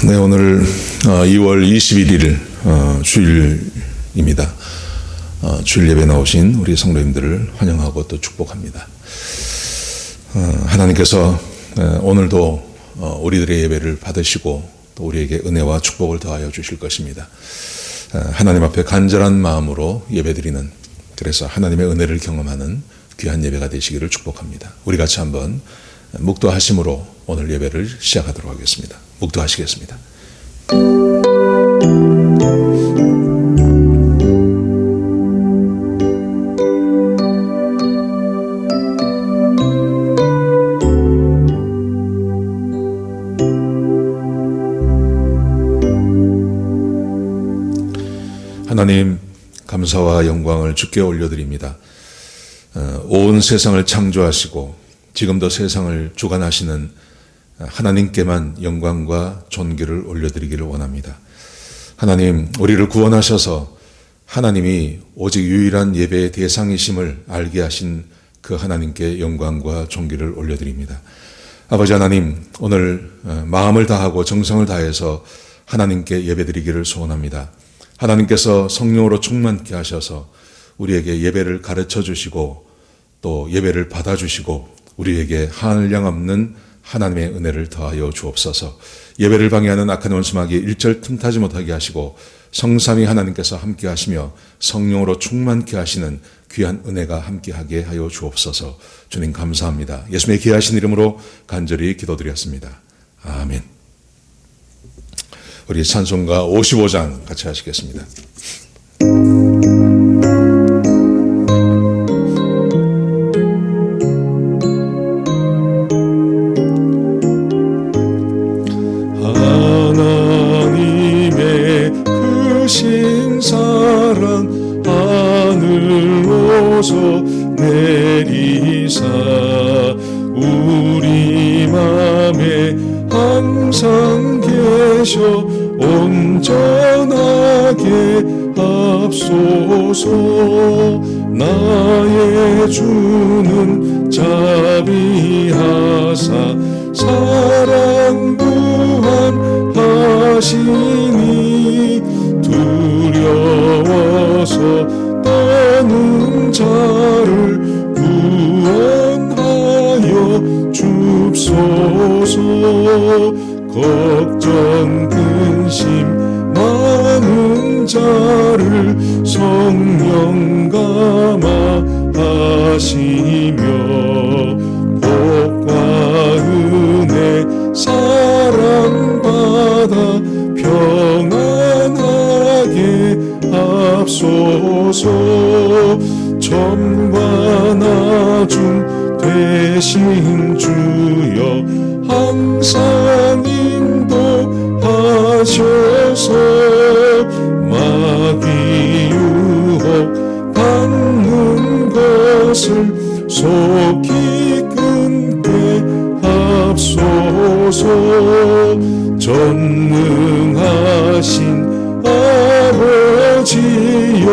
네, 오늘 2월 21일 주일입니다. 주일 예배 나오신 우리 성도님들을 환영하고 또 축복합니다. 하나님께서 오늘도 우리들의 예배를 받으시고 또 우리에게 은혜와 축복을 더하여 주실 것입니다. 하나님 앞에 간절한 마음으로 예배드리는, 그래서 하나님의 은혜를 경험하는 귀한 예배가 되시기를 축복합니다. 우리 같이 한번 묵도하심으로 오늘 예배를 시작하도록 하겠습니다. 묵도하시겠습니다. 하나님, 감사와 영광을 주께 올려드립니다. 온 세상을 창조하시고 지금도 세상을 주관하시는 하나님께만 영광과 존귀를 올려드리기를 원합니다. 하나님, 우리를 구원하셔서 하나님이 오직 유일한 예배의 대상이심을 알게 하신 그 하나님께 영광과 존귀를 올려드립니다. 아버지 하나님, 오늘 마음을 다하고 정성을 다해서 하나님께 예배드리기를 소원합니다. 하나님께서 성령으로 충만케 하셔서 우리에게 예배를 가르쳐 주시고 또 예배를 받아주시고 우리에게 한량없는 하나님의 은혜를 더하여 주옵소서. 예배를 방해하는 악한 원수마귀 일절 틈타지 못하게 하시고 성삼위 하나님께서 함께 하시며 성령으로 충만케 하시는 귀한 은혜가 함께하게 하여 주옵소서. 주님 감사합니다. 예수님의 귀하신 이름으로 간절히 기도드렸습니다. 아멘. 우리 찬송가 55장 같이 하시겠습니다. 하나님의 크신 사랑 하늘로서 내리사 우리 맘에 항상 계셔 온전하게 앞서서 나의 주는 자비하사 사랑 구원하시니 두려워서 떠는 자를 구원하여 줍소서. 걱정 근심 많은 자를 성령 감화 하시며 복과 은혜 사랑받아 평안하게 앞서서 점과 나중 되신 주여 항상 인도하셔서 마귀 유혹 받는 것을 속히 끊게 합소서. 전능하신 아버지여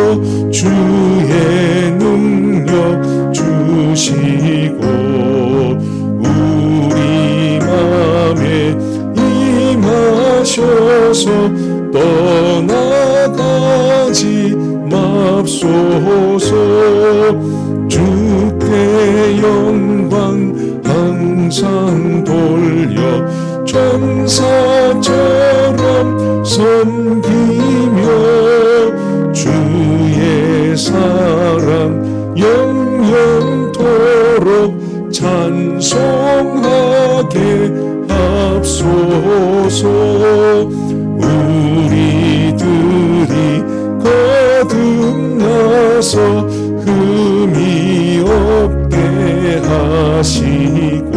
주의 능력 주시고 우리 맘에 임하셔서 떠나가지 맙소서. 주께 영광 항상 돌려 천사처럼 섬기며 주의 사랑 영영토록 찬송하게 합소서. 우리들이 거듭나서 흠이 없게 하시고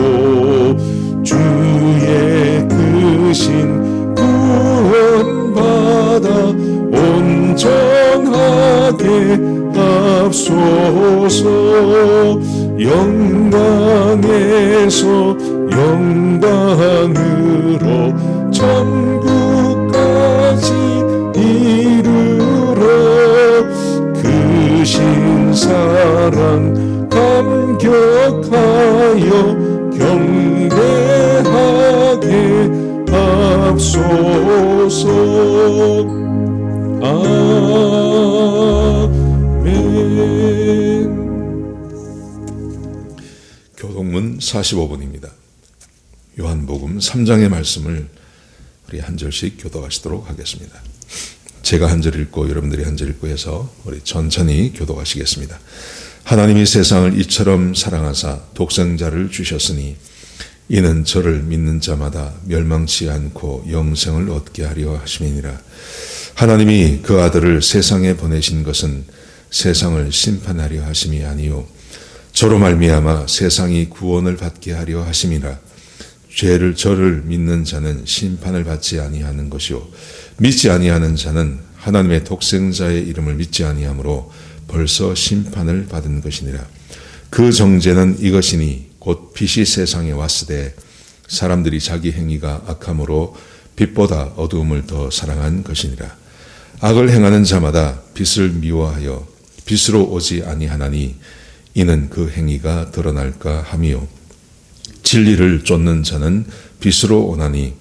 주의 크신 구원받아 온전하게 앞서서. 영광에서 영광으로 천국까지 이르러 크신 사랑 감격하여 경배하게 앞서 주옵소서. 아멘. 교동문 45분입니다. 요한복음 3장의 말씀을 우리 한 절씩 교독하시도록 하겠습니다. 제가 한 절 읽고 여러분들이 한 절 읽고 해서 우리 천천히 교독하시겠습니다. 하나님이 세상을 이처럼 사랑하사 독생자를 주셨으니 이는 저를 믿는 자마다 멸망치 않고 영생을 얻게 하려 하심이니라. 하나님이 그 아들을 세상에 보내신 것은 세상을 심판하려 하심이 아니요 저로 말미암아 세상이 구원을 받게 하려 하심이라. 저를 믿는 자는 심판을 받지 아니하는 것이요 믿지 아니하는 자는 하나님의 독생자의 이름을 믿지 아니하므로 벌써 심판을 받은 것이니라. 그 정죄는 이것이니 곧 빛이 세상에 왔으되 사람들이 자기 행위가 악함으로 빛보다 어두움을 더 사랑한 것이니라. 악을 행하는 자마다 빛을 미워하여 빛으로 오지 아니하나니 이는 그 행위가 드러날까 함이요 진리를 쫓는 자는 빛으로 오나니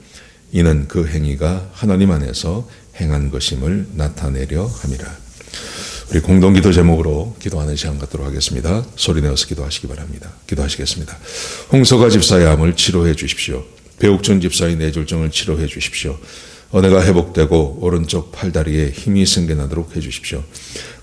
이는 그 행위가 하나님 안에서 행한 것임을 나타내려 함이라. 우리 공동기도 제목으로 기도하는 시간 갖도록 하겠습니다. 소리 내어서 기도하시기 바랍니다. 기도하시겠습니다. 홍서가 집사의 암을 치료해 주십시오. 배옥준 집사의 뇌졸중을 치료해 주십시오. 언해가 회복되고 오른쪽 팔다리에 힘이 생겨나도록 해주십시오.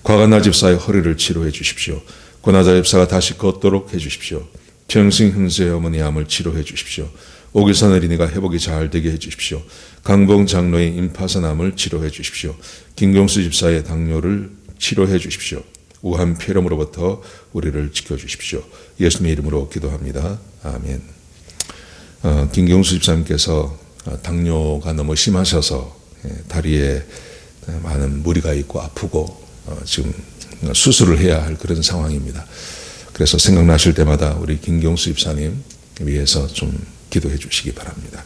과간나 집사의 허리를 치료해 주십시오. 고나자 집사가 다시 걷도록 해주십시오. 평생 형제의 어머니 암을 치료해 주십시오. 오기선 어린이가 회복이 잘 되게 해주십시오. 강봉 장로의 임파선 암을 치료해 주십시오. 김경수 집사의 당뇨를 치료해 주십시오. 우한 폐렴으로부터 우리를 지켜주십시오. 예수님의 이름으로 기도합니다. 아멘. 김경수 집사님께서 당뇨가 너무 심하셔서 다리에 많은 무리가 있고 아프고 지금 수술을 해야 할 그런 상황입니다. 그래서 생각나실 때마다 우리 김경수 집사님 위해서 좀 기도해 주시기 바랍니다.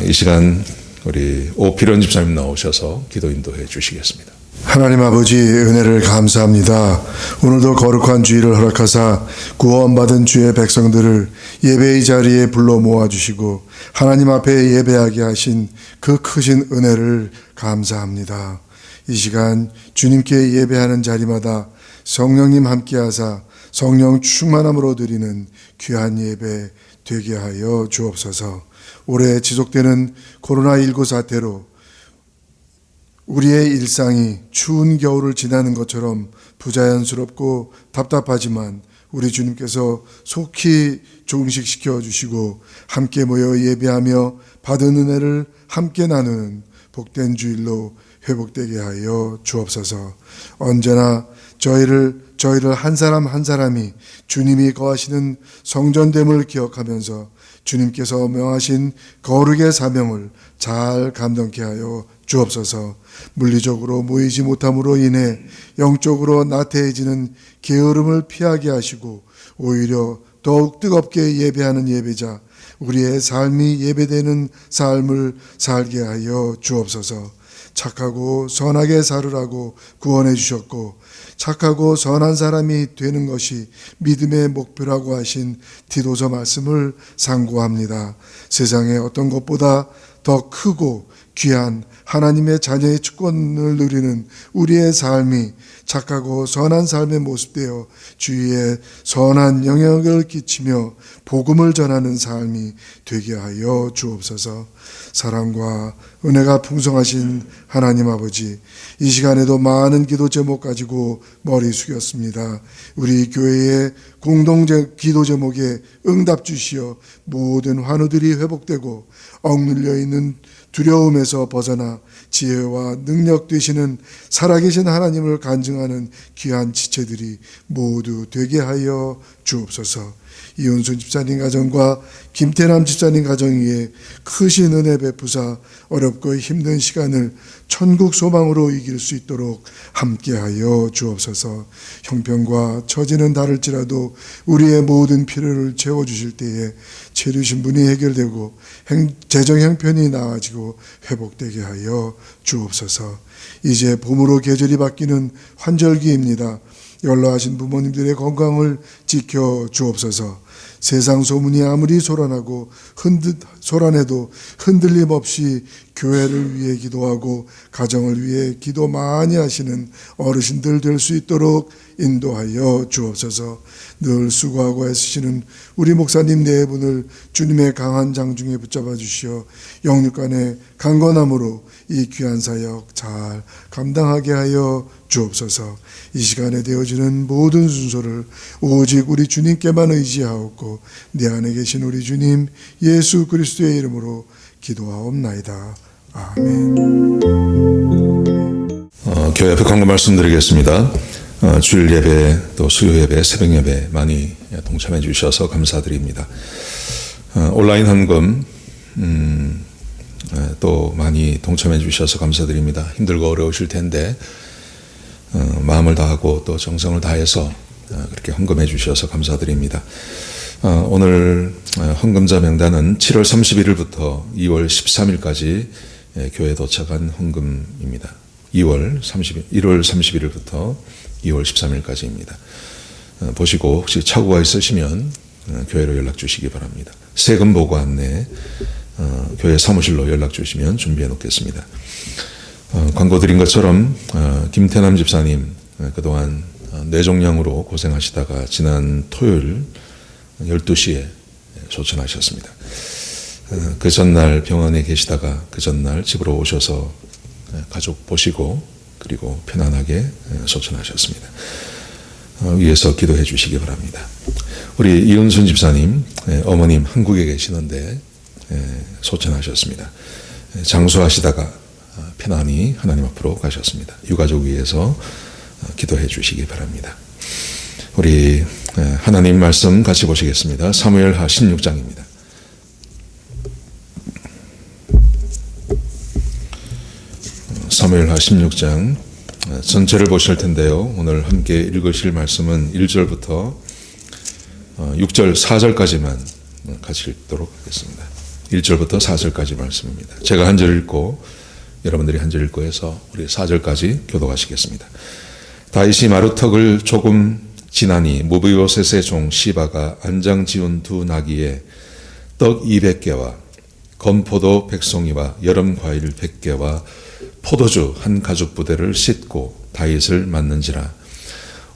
이 시간 우리 오필원 집사님 나오셔서 기도 인도해 주시겠습니다. 하나님 아버지 은혜를 감사합니다. 오늘도 거룩한 주일을 허락하사 구원받은 주의 백성들을 예배의 자리에 불러 모아주시고 하나님 앞에 예배하게 하신 그 크신 은혜를 감사합니다. 이 시간 주님께 예배하는 자리마다 성령님 함께하사 성령 충만함으로 드리는 귀한 예배 되게 하여 주옵소서. 올해 지속되는 코로나19 사태로 우리의 일상이 추운 겨울을 지나는 것처럼 부자연스럽고 답답하지만 우리 주님께서 속히 종식시켜 주시고 함께 모여 예배하며 받은 은혜를 함께 나누는 복된 주일로 회복되게 하여 주옵소서. 언제나 저희를 한 사람 한 사람이 주님이 거하시는 성전됨을 기억하면서 주님께서 명하신 거룩의 사명을 잘 감당케 하여 주옵소서. 물리적으로 모이지 못함으로 인해 영적으로 나태해지는 게으름을 피하게 하시고 오히려 더욱 뜨겁게 예배하는 예배자, 우리의 삶이 예배되는 삶을 살게 하여 주옵소서. 착하고 선하게 살으라고 구원해 주셨고 착하고 선한 사람이 되는 것이 믿음의 목표라고 하신 디도서 말씀을 상고합니다. 세상에 어떤 것보다 더 크고 귀한 하나님의 자녀의 주권을 누리는 우리의 삶이 착하고 선한 삶의 모습되어 주위에 선한 영향을 끼치며 복음을 전하는 삶이 되게 하여 주옵소서. 사랑과 은혜가 풍성하신 하나님 아버지, 이 시간에도 많은 기도 제목 가지고 머리 숙였습니다. 우리 교회의 공동 기도 제목에 응답 주시어 모든 환우들이 회복되고 억눌려 있는 두려움에서 벗어나 지혜와 능력 되시는 살아계신 하나님을 간증하는 귀한 지체들이 모두 되게 하여 주옵소서. 이은순 집사님 가정과 김태남 집사님 가정 위에 크신 은혜 베푸사 어렵고 힘든 시간을 천국 소망으로 이길 수 있도록 함께하여 주옵소서. 형편과 처지는 다를지라도 우리의 모든 필요를 채워주실 때에 체류신 분이 해결되고 재정 형편이 나아지고 회복되게 하여 주옵소서. 이제 봄으로 계절이 바뀌는 환절기입니다. 연로하신 부모님들의 건강을 지켜 주옵소서. 세상 소문이 아무리 소란해도 흔들림 없이 교회를 위해 기도하고 가정을 위해 기도 많이 하시는 어르신들 될 수 있도록 인도하여 주옵소서. 늘 수고하고 애쓰시는 우리 목사님 네 분을 주님의 강한 장중에 붙잡아 주시어 영육간의 강건함으로 이 귀한 사역 잘 감당하게 하여 주옵소서. 이 시간에 되어지는 모든 순서를 오직 우리 주님께만 의지하옵고 내 안에 계신 우리 주님 예수 그리스도의 이름으로 기도하옵나이다. 아멘. 교회 앞에 광고 말씀드리겠습니다. 주일 예배 또 수요 예배 새벽 예배 많이 동참해 주셔서 감사드립니다. 온라인 헌금 또 많이 동참해 주셔서 감사드립니다. 힘들고 어려우실 텐데 마음을 다하고 또 정성을 다해서 그렇게 헌금해 주셔서 감사드립니다. 오늘 헌금자 명단은 7월 31일부터 2월 13일까지 교회에 도착한 헌금입니다. 1월 31일부터 2월 13일까지입니다. 보시고 혹시 착오가 있으시면 교회로 연락 주시기 바랍니다. 세금 보고 안내 교회 사무실로 연락 주시면 준비해 놓겠습니다. 광고 드린 것처럼 김태남 집사님 그동안 뇌종양으로 고생하시다가 지난 토요일 12시에 소천하셨습니다. 그 전날 병원에 계시다가 그 전날 집으로 오셔서 가족 보시고 그리고 편안하게 소천하셨습니다. 위에서 기도해 주시기 바랍니다. 우리 이은순 집사님 어머님 한국에 계시는데 소천하셨습니다. 장수하시다가 편안히 하나님 앞으로 가셨습니다. 유가족 위해서 기도해 주시기 바랍니다. 우리 하나님 말씀 같이 보시겠습니다. 사무엘하 16장입니다. 사무엘하 16장 전체를 보실 텐데요. 오늘 함께 읽으실 말씀은 1절부터 6절 4절까지만 같이 읽도록 하겠습니다. 1절부터 4절까지 말씀입니다. 제가 한 절 읽고 여러분들이 한 절 읽고 해서 우리 4절까지 교독하시겠습니다. 다윗이 마루턱을 조금 지나니 무비보셋의 종 시바가 안장 지운 두 나귀에 떡 200개와 건포도 100송이와 여름 과일 100개와 포도주 한 가죽 부대를 싣고 다윗을 맞는지라.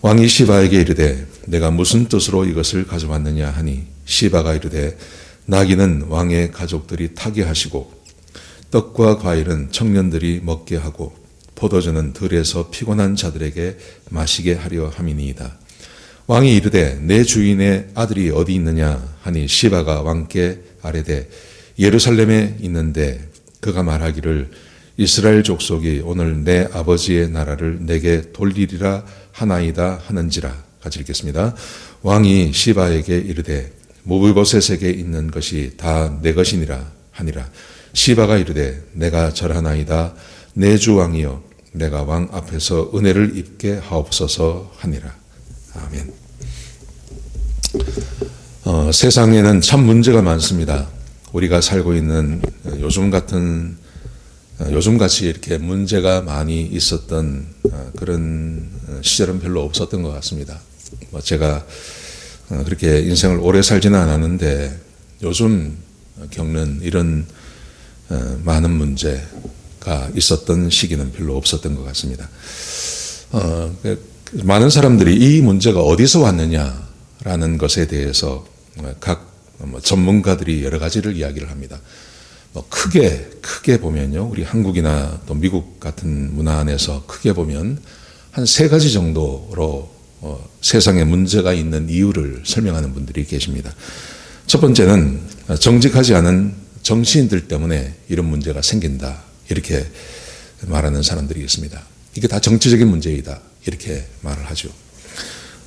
왕이 시바에게 이르되 내가 무슨 뜻으로 이것을 가져왔느냐 하니 시바가 이르되 나귀는 왕의 가족들이 타게 하시고 떡과 과일은 청년들이 먹게 하고 포도주는 들에서 피곤한 자들에게 마시게 하려 함이니이다. 왕이 이르되 내 주인의 아들이 어디 있느냐 하니 시바가 왕께 아뢰되 예루살렘에 있는데 그가 말하기를 이스라엘 족속이 오늘 내 아버지의 나라를 내게 돌리리라 하나이다 하는지라. 같이 읽겠습니다. 왕이 시바에게 이르되 무비보셋에게 있는 것이 다 내 것이니라 하니라. 시바가 이르되 내가 절하나이다. 내 주 왕이여 내가 왕 앞에서 은혜를 입게 하옵소서 하니라. 아멘. 세상에는 참 문제가 많습니다. 우리가 살고 있는 요즘같이 이렇게 문제가 많이 있었던 그런 시절은 별로 없었던 것 같습니다. 제가 그렇게 인생을 오래 살지는 않았는데 요즘 겪는 이런 많은 문제가 있었던 시기는 별로 없었던 것 같습니다. 많은 사람들이 이 문제가 어디서 왔느냐라는 것에 대해서 각 전문가들이 여러 가지를 이야기를 합니다. 크게 보면요, 우리 한국이나 또 미국 같은 문화 안에서 크게 보면 한 세 가지 정도로 세상에 문제가 있는 이유를 설명하는 분들이 계십니다. 첫 번째는 정직하지 않은 정치인들 때문에 이런 문제가 생긴다, 이렇게 말하는 사람들이 있습니다. 이게 다 정치적인 문제이다, 이렇게 말을 하죠.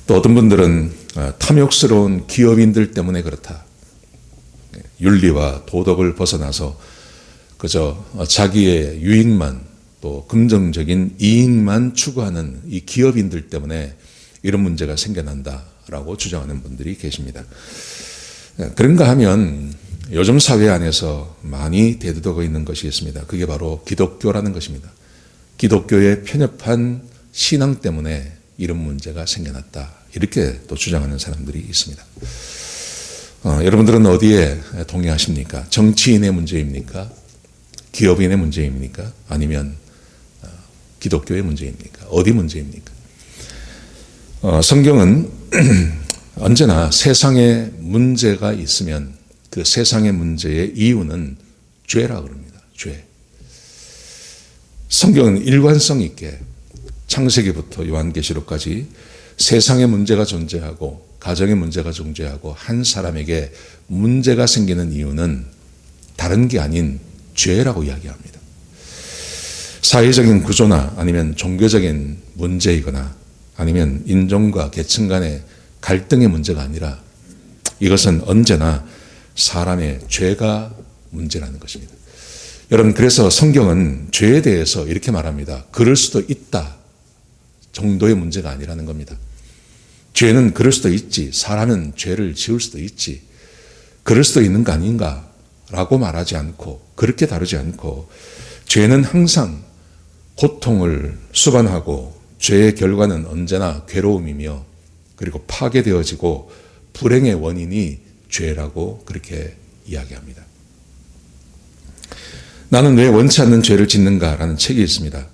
또 어떤 분들은 탐욕스러운 기업인들 때문에 그렇다, 윤리와 도덕을 벗어나서 그저 자기의 유익만 또 긍정적인 이익만 추구하는 이 기업인들 때문에 이런 문제가 생겨난다라고 주장하는 분들이 계십니다. 그런가 하면 요즘 사회 안에서 많이 대두되고 있는 것이 있습니다. 그게 바로 기독교라는 것입니다. 기독교의 편협한 신앙 때문에 이런 문제가 생겨났다, 이렇게 또 주장하는 사람들이 있습니다. 여러분들은 어디에 동의하십니까? 정치인의 문제입니까? 기업인의 문제입니까? 아니면 기독교의 문제입니까? 어디 문제입니까? 성경은 언제나 세상에 문제가 있으면 그 세상의 문제의 이유는 죄라 그럽니다. 죄. 성경은 일관성 있게 창세기부터 요한계시록까지 세상에 문제가 존재하고 가정에 문제가 존재하고 한 사람에게 문제가 생기는 이유는 다른 게 아닌 죄라고 이야기합니다. 사회적인 구조나 아니면 종교적인 문제이거나 아니면 인종과 계층 간의 갈등의 문제가 아니라 이것은 언제나 사람의 죄가 문제라는 것입니다. 여러분, 그래서 성경은 죄에 대해서 이렇게 말합니다. 그럴 수도 있다 정도의 문제가 아니라는 겁니다. 죄는 그럴 수도 있지, 사람은 죄를 지을 수도 있지, 그럴 수도 있는 거 아닌가 라고 말하지 않고, 그렇게 다루지 않고, 죄는 항상 고통을 수반하고 죄의 결과는 언제나 괴로움이며 그리고 파괴되어지고 불행의 원인이 죄라고 그렇게 이야기합니다. 나는 왜 원치 않는 죄를 짓는가라는 책이 있습니다.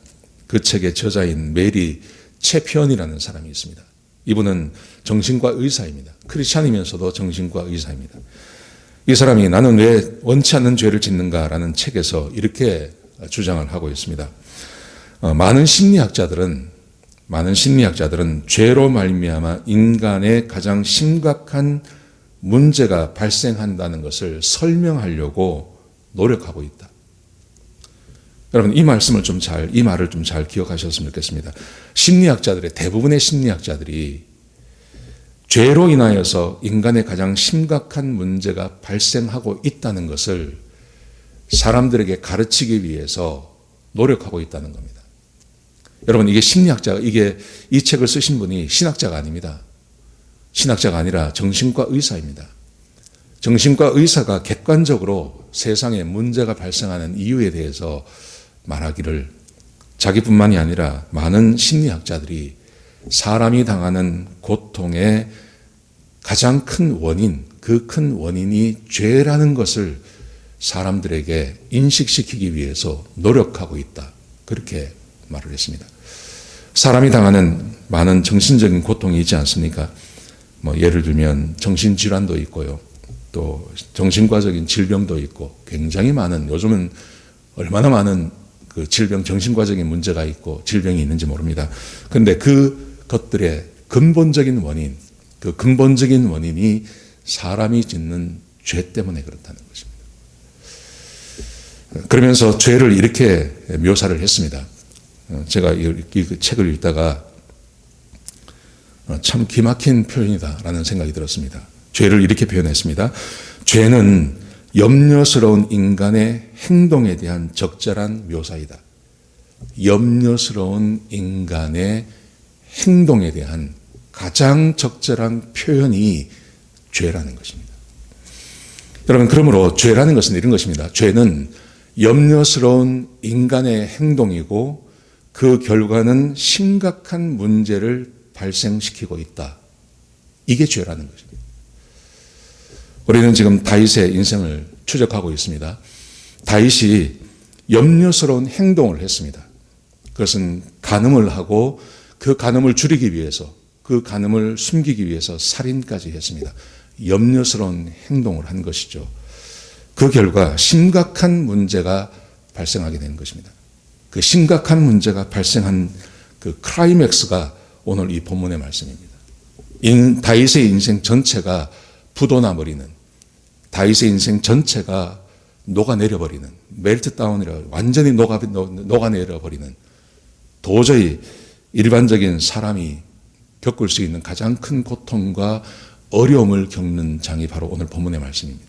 그 책의 저자인 메리 채피언이라는 사람이 있습니다. 이분은 정신과 의사입니다. 크리스찬이면서도 정신과 의사입니다. 이 사람이 나는 왜 원치 않는 죄를 짓는가라는 책에서 이렇게 주장을 하고 있습니다. 많은 심리학자들은 죄로 말미암아 인간의 가장 심각한 문제가 발생한다는 것을 설명하려고 노력하고 있다. 여러분, 이 말을 좀 잘 기억하셨으면 좋겠습니다. 대부분의 심리학자들이 죄로 인하여서 인간의 가장 심각한 문제가 발생하고 있다는 것을 사람들에게 가르치기 위해서 노력하고 있다는 겁니다. 여러분, 이 책을 쓰신 분이 신학자가 아닙니다. 신학자가 아니라 정신과 의사입니다. 정신과 의사가 객관적으로 세상에 문제가 발생하는 이유에 대해서 말하기를 자기뿐만이 아니라 많은 심리학자들이 사람이 당하는 고통의 가장 큰 원인, 그 큰 원인이 죄라는 것을 사람들에게 인식시키기 위해서 노력하고 있다. 그렇게 말을 했습니다. 사람이 당하는 많은 정신적인 고통이 있지 않습니까? 예를 들면 정신질환도 있고요. 또 정신과적인 질병도 있고 굉장히 많은, 요즘은 얼마나 많은 그 정신과적인 문제가 있고 질병이 있는지 모릅니다. 그런데 그 것들의 근본적인 원인이 사람이 짓는 죄 때문에 그렇다는 것입니다. 그러면서 죄를 이렇게 묘사를 했습니다. 제가 이 책을 읽다가 참 기막힌 표현이다라는 생각이 들었습니다. 죄를 이렇게 표현했습니다. 죄는 염려스러운 인간의 행동에 대한 적절한 묘사이다. 염려스러운 인간의 행동에 대한 가장 적절한 표현이 죄라는 것입니다. 여러분, 그러므로 죄라는 것은 이런 것입니다. 죄는 염려스러운 인간의 행동이고 그 결과는 심각한 문제를 발생시키고 있다. 이게 죄라는 것입니다. 우리는 지금 다윗의 인생을 추적하고 있습니다. 다윗이 염려스러운 행동을 했습니다. 그것은 간음을 하고 그 간음을 줄이기 위해서, 그 간음을 숨기기 위해서 살인까지 했습니다. 염려스러운 행동을 한 것이죠. 그 결과 심각한 문제가 발생하게 된 것입니다. 그 심각한 문제가 발생한 그 클라이맥스가 오늘 이 본문의 말씀입니다. 다윗의 인생 전체가 부도나버리는, 다윗의 인생 전체가 녹아내려버리는, 멜트다운이라 완전히 녹아내려버리는, 도저히 일반적인 사람이 겪을 수 있는 가장 큰 고통과 어려움을 겪는 장이 바로 오늘 본문의 말씀입니다.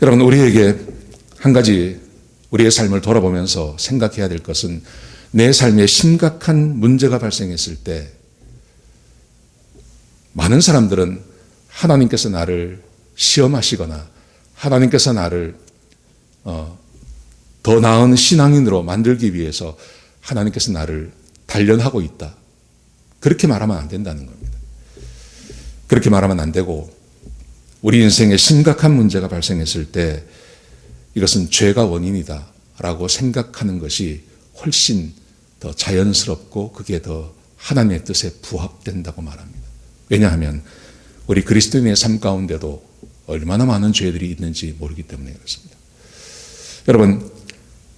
여러분, 우리에게 한 가지 우리의 삶을 돌아보면서 생각해야 될 것은, 내 삶에 심각한 문제가 발생했을 때 많은 사람들은 하나님께서 나를 시험하시거나 하나님께서 나를 더 나은 신앙인으로 만들기 위해서 하나님께서 나를 단련하고 있다. 그렇게 말하면 안 된다는 겁니다. 그렇게 말하면 안 되고, 우리 인생에 심각한 문제가 발생했을 때 이것은 죄가 원인이다 라고 생각하는 것이 훨씬 더 자연스럽고 그게 더 하나님의 뜻에 부합된다고 말합니다. 왜냐하면 우리 그리스도인의 삶 가운데도 얼마나 많은 죄들이 있는지 모르기 때문에 그렇습니다. 여러분,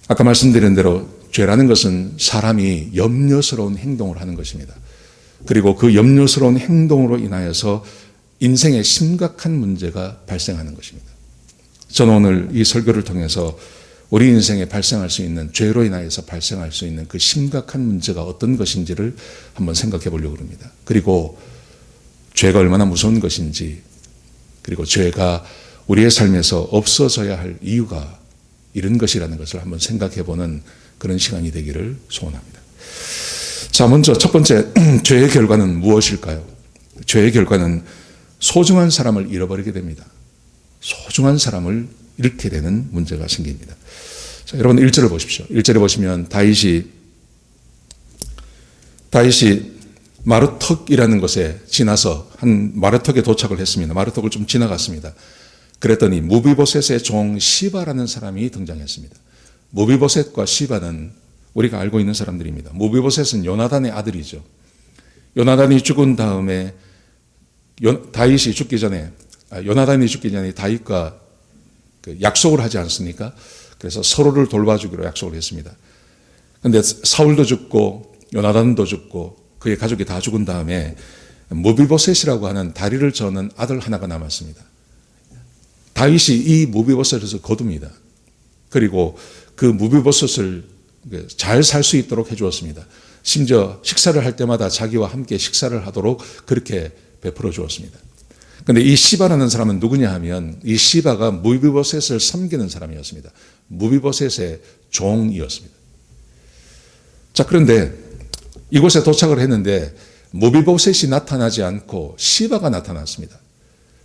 아까 말씀드린 대로 죄라는 것은 사람이 염려스러운 행동을 하는 것입니다. 그리고 그 염려스러운 행동으로 인하여서 인생에 심각한 문제가 발생하는 것입니다. 저는 오늘 이 설교를 통해서 우리 인생에 발생할 수 있는, 죄로 인하여서 발생할 수 있는 그 심각한 문제가 어떤 것인지를 한번 생각해 보려고 합니다. 그리고 죄가 얼마나 무서운 것인지, 그리고 죄가 우리의 삶에서 없어져야 할 이유가 이런 것이라는 것을 한번 생각해 보는 그런 시간이 되기를 소원합니다. 자, 먼저 첫 번째, 죄의 결과는 무엇일까요? 죄의 결과는 소중한 사람을 잃어버리게 됩니다. 소중한 사람을 잃게 되는 문제가 생깁니다. 자, 여러분 1절을 보십시오. 1절에 보시면 다윗이 마르턱이라는 곳에 지나서 한 마르턱에 도착을 했습니다. 마르턱을 좀 지나갔습니다. 그랬더니 무비보셋의 종 시바라는 사람이 등장했습니다. 무비보셋과 시바는 우리가 알고 있는 사람들입니다. 무비보셋은 요나단의 아들이죠. 요나단이 죽은 다음에 요나단이 죽기 전에 다윗과 약속을 하지 않습니까? 그래서 서로를 돌봐주기로 약속을 했습니다. 그런데 사울도 죽고 요나단도 죽고 그의 가족이 다 죽은 다음에 무비보셋이라고 하는 다리를 저는 아들 하나가 남았습니다. 다윗이 이 무비보셋을 거둡니다. 그리고 그 무비보셋을 잘 살 수 있도록 해주었습니다. 심지어 식사를 할 때마다 자기와 함께 식사를 하도록 그렇게 베풀어 주었습니다. 그런데 이 시바라는 사람은 누구냐 하면 이 시바가 무비보셋을 섬기는 사람이었습니다. 무비보셋의 종이었습니다. 자, 그런데 이곳에 도착을 했는데 무비보셋이 나타나지 않고 시바가 나타났습니다.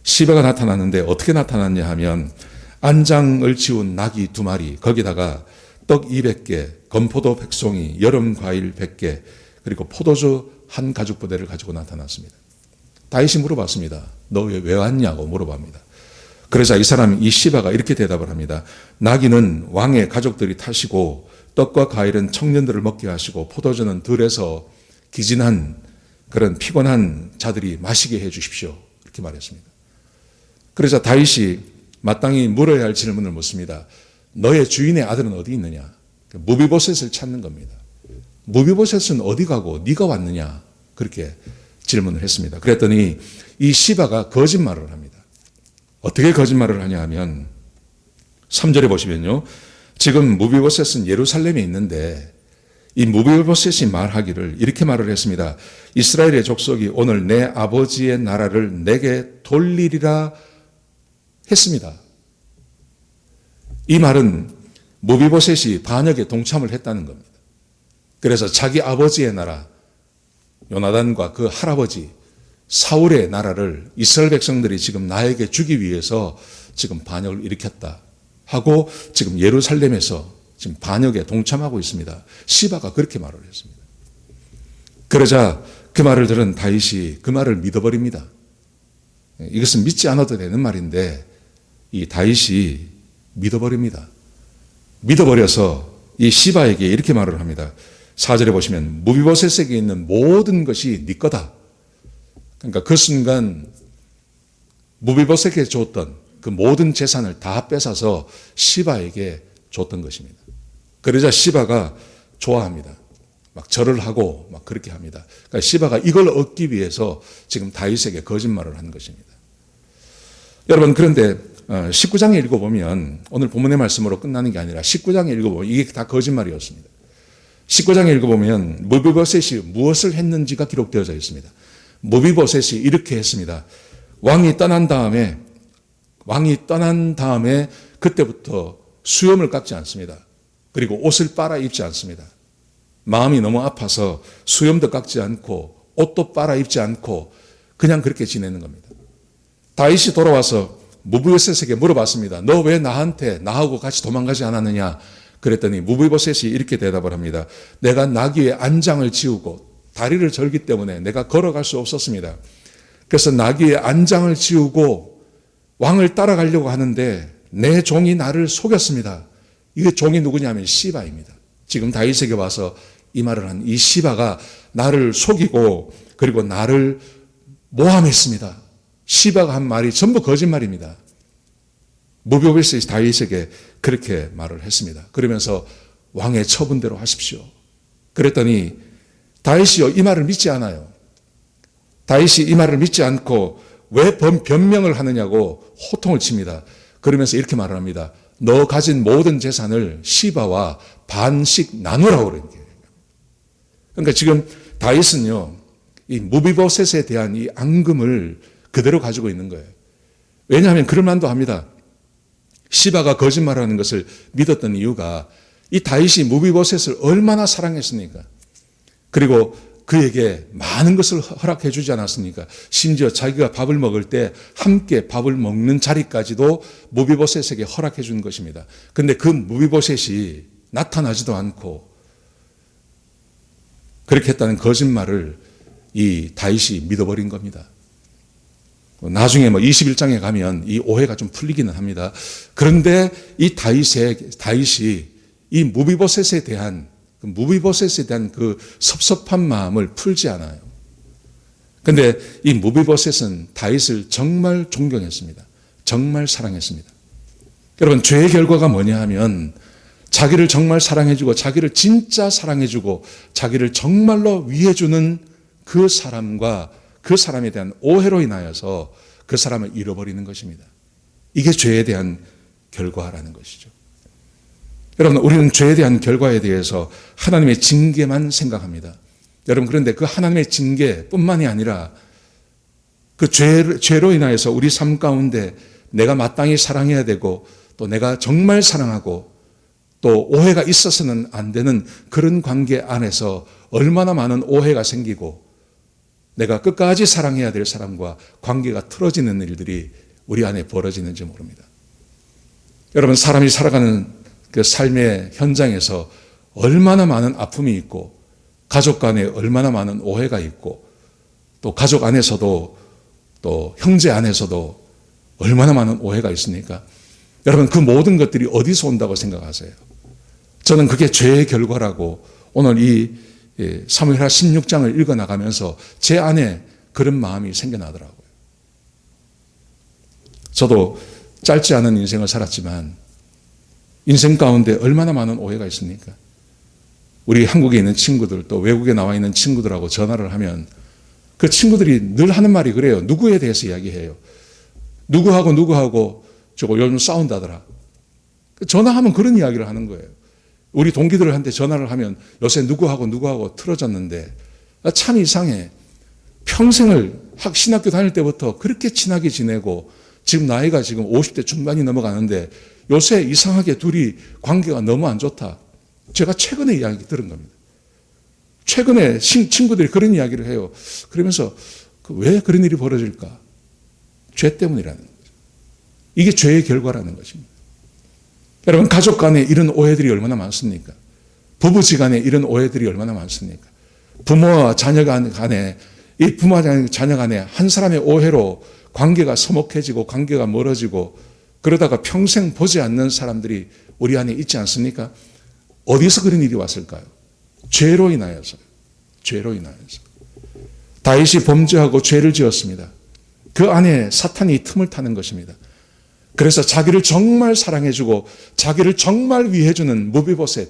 시바가 나타났는데 어떻게 나타났냐 하면 안장을 지운 낙이 2마리, 거기다가 떡 200개, 건포도 100송이, 여름 과일 100개, 그리고 포도주 한 가죽 부대를 가지고 나타났습니다. 다윗이 물어봤습니다. 너 왜 왔냐고 물어봅니다. 그러자 이 시바가 이렇게 대답을 합니다. 나귀는 왕의 가족들이 타시고 떡과 과일은 청년들을 먹게 하시고 포도주는 들에서 기진한 그런 피곤한 자들이 마시게 해 주십시오. 이렇게 말했습니다. 그러자 다윗이 마땅히 물어야 할 질문을 묻습니다. 너의 주인의 아들은 어디 있느냐? 무비보셋을 찾는 겁니다. 무비보셋은 어디 가고 네가 왔느냐? 그렇게 질문을 했습니다. 그랬더니 이 시바가 거짓말을 합니다. 어떻게 거짓말을 하냐 하면 3절에 보시면요. 지금 무비보셋은 예루살렘에 있는데 이 무비보셋이 말하기를 이렇게 말을 했습니다. 이스라엘의 족속이 오늘 내 아버지의 나라를 내게 돌리리라 했습니다. 이 말은 무비보셋이 반역에 동참을 했다는 겁니다. 그래서 자기 아버지의 나라, 요나단과 그 할아버지 사울의 나라를 이스라엘 백성들이 지금 나에게 주기 위해서 지금 반역을 일으켰다 하고 지금 예루살렘에서 지금 반역에 동참하고 있습니다. 시바가 그렇게 말을 했습니다. 그러자 그 말을 들은 다윗이 그 말을 믿어버립니다. 이것은 믿지 않아도 되는 말인데 이 다윗이 믿어버립니다. 믿어버려서 이 시바에게 이렇게 말을 합니다. 4절에 보시면 무비보셋에게 있는 모든 것이 네 거다. 그러니까 그 순간 무비보셋에게 줬던 그 모든 재산을 다 뺏어서 시바에게 줬던 것입니다. 그러자 시바가 좋아합니다. 막 절을 하고 막 그렇게 합니다. 그러니까 시바가 이걸 얻기 위해서 지금 다윗에게 거짓말을 한 것입니다. 여러분, 그런데 19장에 읽어보면 오늘 본문의 말씀으로 끝나는 게 아니라 19장에 읽어보면 이게 다 거짓말이었습니다. 19장에 읽어보면 무비보셋이 무엇을 했는지가 기록되어져 있습니다. 무비보셋이 이렇게 했습니다. 왕이 떠난 다음에 그때부터 수염을 깎지 않습니다. 그리고 옷을 빨아 입지 않습니다. 마음이 너무 아파서 수염도 깎지 않고 옷도 빨아 입지 않고 그냥 그렇게 지내는 겁니다. 다윗이 돌아와서 무비보셋에게 물어봤습니다. 너 왜 나하고 같이 도망가지 않았느냐? 그랬더니 무비보셋이 이렇게 대답을 합니다. 내가 나귀의 안장을 지우고 다리를 절기 때문에 내가 걸어갈 수 없었습니다. 그래서 나귀의 안장을 지우고 왕을 따라가려고 하는데 내 종이 나를 속였습니다. 이게 종이 누구냐면 시바입니다. 지금 다윗에게 와서 이 말을 한 이 시바가 나를 속이고 그리고 나를 모함했습니다. 시바가 한 말이 전부 거짓말입니다. 무비보셋이 다윗에게 그렇게 말을 했습니다. 그러면서 왕의 처분대로 하십시오. 그랬더니 다윗이요, 이 말을 믿지 않아요. 다윗이 이 말을 믿지 않고 왜 변명을 하느냐고 호통을 칩니다. 그러면서 이렇게 말을 합니다. 너 가진 모든 재산을 시바와 반씩 나누라고 그러는 거예요. 그러니까 지금 다윗은요, 이 무비보셋에 대한 이 앙금을 그대로 가지고 있는 거예요. 왜냐하면 그럴 만도 합니다. 시바가 거짓말하는 것을 믿었던 이유가 이 다윗이 무비보셋을 얼마나 사랑했습니까? 그리고 그에게 많은 것을 허락해 주지 않았습니까? 심지어 자기가 밥을 먹을 때 함께 밥을 먹는 자리까지도 무비보셋에게 허락해 준 것입니다. 그런데 그 무비보셋이 나타나지도 않고 그렇게 했다는 거짓말을 이 다윗이 믿어버린 겁니다. 나중에 21장에 가면 이 오해가 좀 풀리기는 합니다. 그런데 이 다윗이 이 무비보셋에 대한 그 섭섭한 마음을 풀지 않아요. 그런데 이 무비보셋은 다윗을 정말 존경했습니다. 정말 사랑했습니다. 여러분, 죄의 결과가 뭐냐 하면 자기를 정말 사랑해주고 자기를 진짜 사랑해주고 자기를 정말로 위해주는 그 사람과 그 사람에 대한 오해로 인하여서 그 사람을 잃어버리는 것입니다. 이게 죄에 대한 결과라는 것이죠. 여러분, 우리는 죄에 대한 결과에 대해서 하나님의 징계만 생각합니다. 여러분, 그런데 그 하나님의 징계뿐만이 아니라 그 죄로 인하여서 우리 삶 가운데 내가 마땅히 사랑해야 되고 또 내가 정말 사랑하고 또 오해가 있어서는 안 되는 그런 관계 안에서 얼마나 많은 오해가 생기고 내가 끝까지 사랑해야 될 사람과 관계가 틀어지는 일들이 우리 안에 벌어지는지 모릅니다. 여러분, 사람이 살아가는 그 삶의 현장에서 얼마나 많은 아픔이 있고 가족 간에 얼마나 많은 오해가 있고 또 가족 안에서도 또 형제 안에서도 얼마나 많은 오해가 있습니까? 여러분, 그 모든 것들이 어디서 온다고 생각하세요? 저는 그게 죄의 결과라고 오늘 이 사무엘하 16장을 읽어나가면서 제 안에 그런 마음이 생겨나더라고요. 저도 짧지 않은 인생을 살았지만 인생 가운데 얼마나 많은 오해가 있습니까? 우리 한국에 있는 친구들 또 외국에 나와 있는 친구들하고 전화를 하면 그 친구들이 늘 하는 말이 그래요. 누구에 대해서 이야기해요. 누구하고 저거 요즘 싸운다더라. 전화하면 그런 이야기를 하는 거예요. 우리 동기들한테 전화를 하면 요새 누구하고 틀어졌는데 참 이상해. 평생을 신학교 다닐 때부터 그렇게 친하게 지내고 지금 나이가 지금 50대 중반이 넘어가는데 요새 이상하게 둘이 관계가 너무 안 좋다. 제가 최근에 이야기 들은 겁니다. 최근에 친구들이 그런 이야기를 해요. 그러면서 왜 그런 일이 벌어질까? 죄 때문이라는 거죠. 이게 죄의 결과라는 것입니다. 여러분, 가족 간에 이런 오해들이 얼마나 많습니까? 부부지간에 이런 오해들이 얼마나 많습니까? 부모와 자녀 간에 이 부모와 자녀 간에 한 사람의 오해로 관계가 서먹해지고 관계가 멀어지고 그러다가 평생 보지 않는 사람들이 우리 안에 있지 않습니까? 어디서 그런 일이 왔을까요? 죄로 인하여서요. 죄로 인하여서. 다윗이 범죄하고 죄를 지었습니다. 그 안에 사탄이 틈을 타는 것입니다. 그래서 자기를 정말 사랑해주고 자기를 정말 위해주는 무비보셋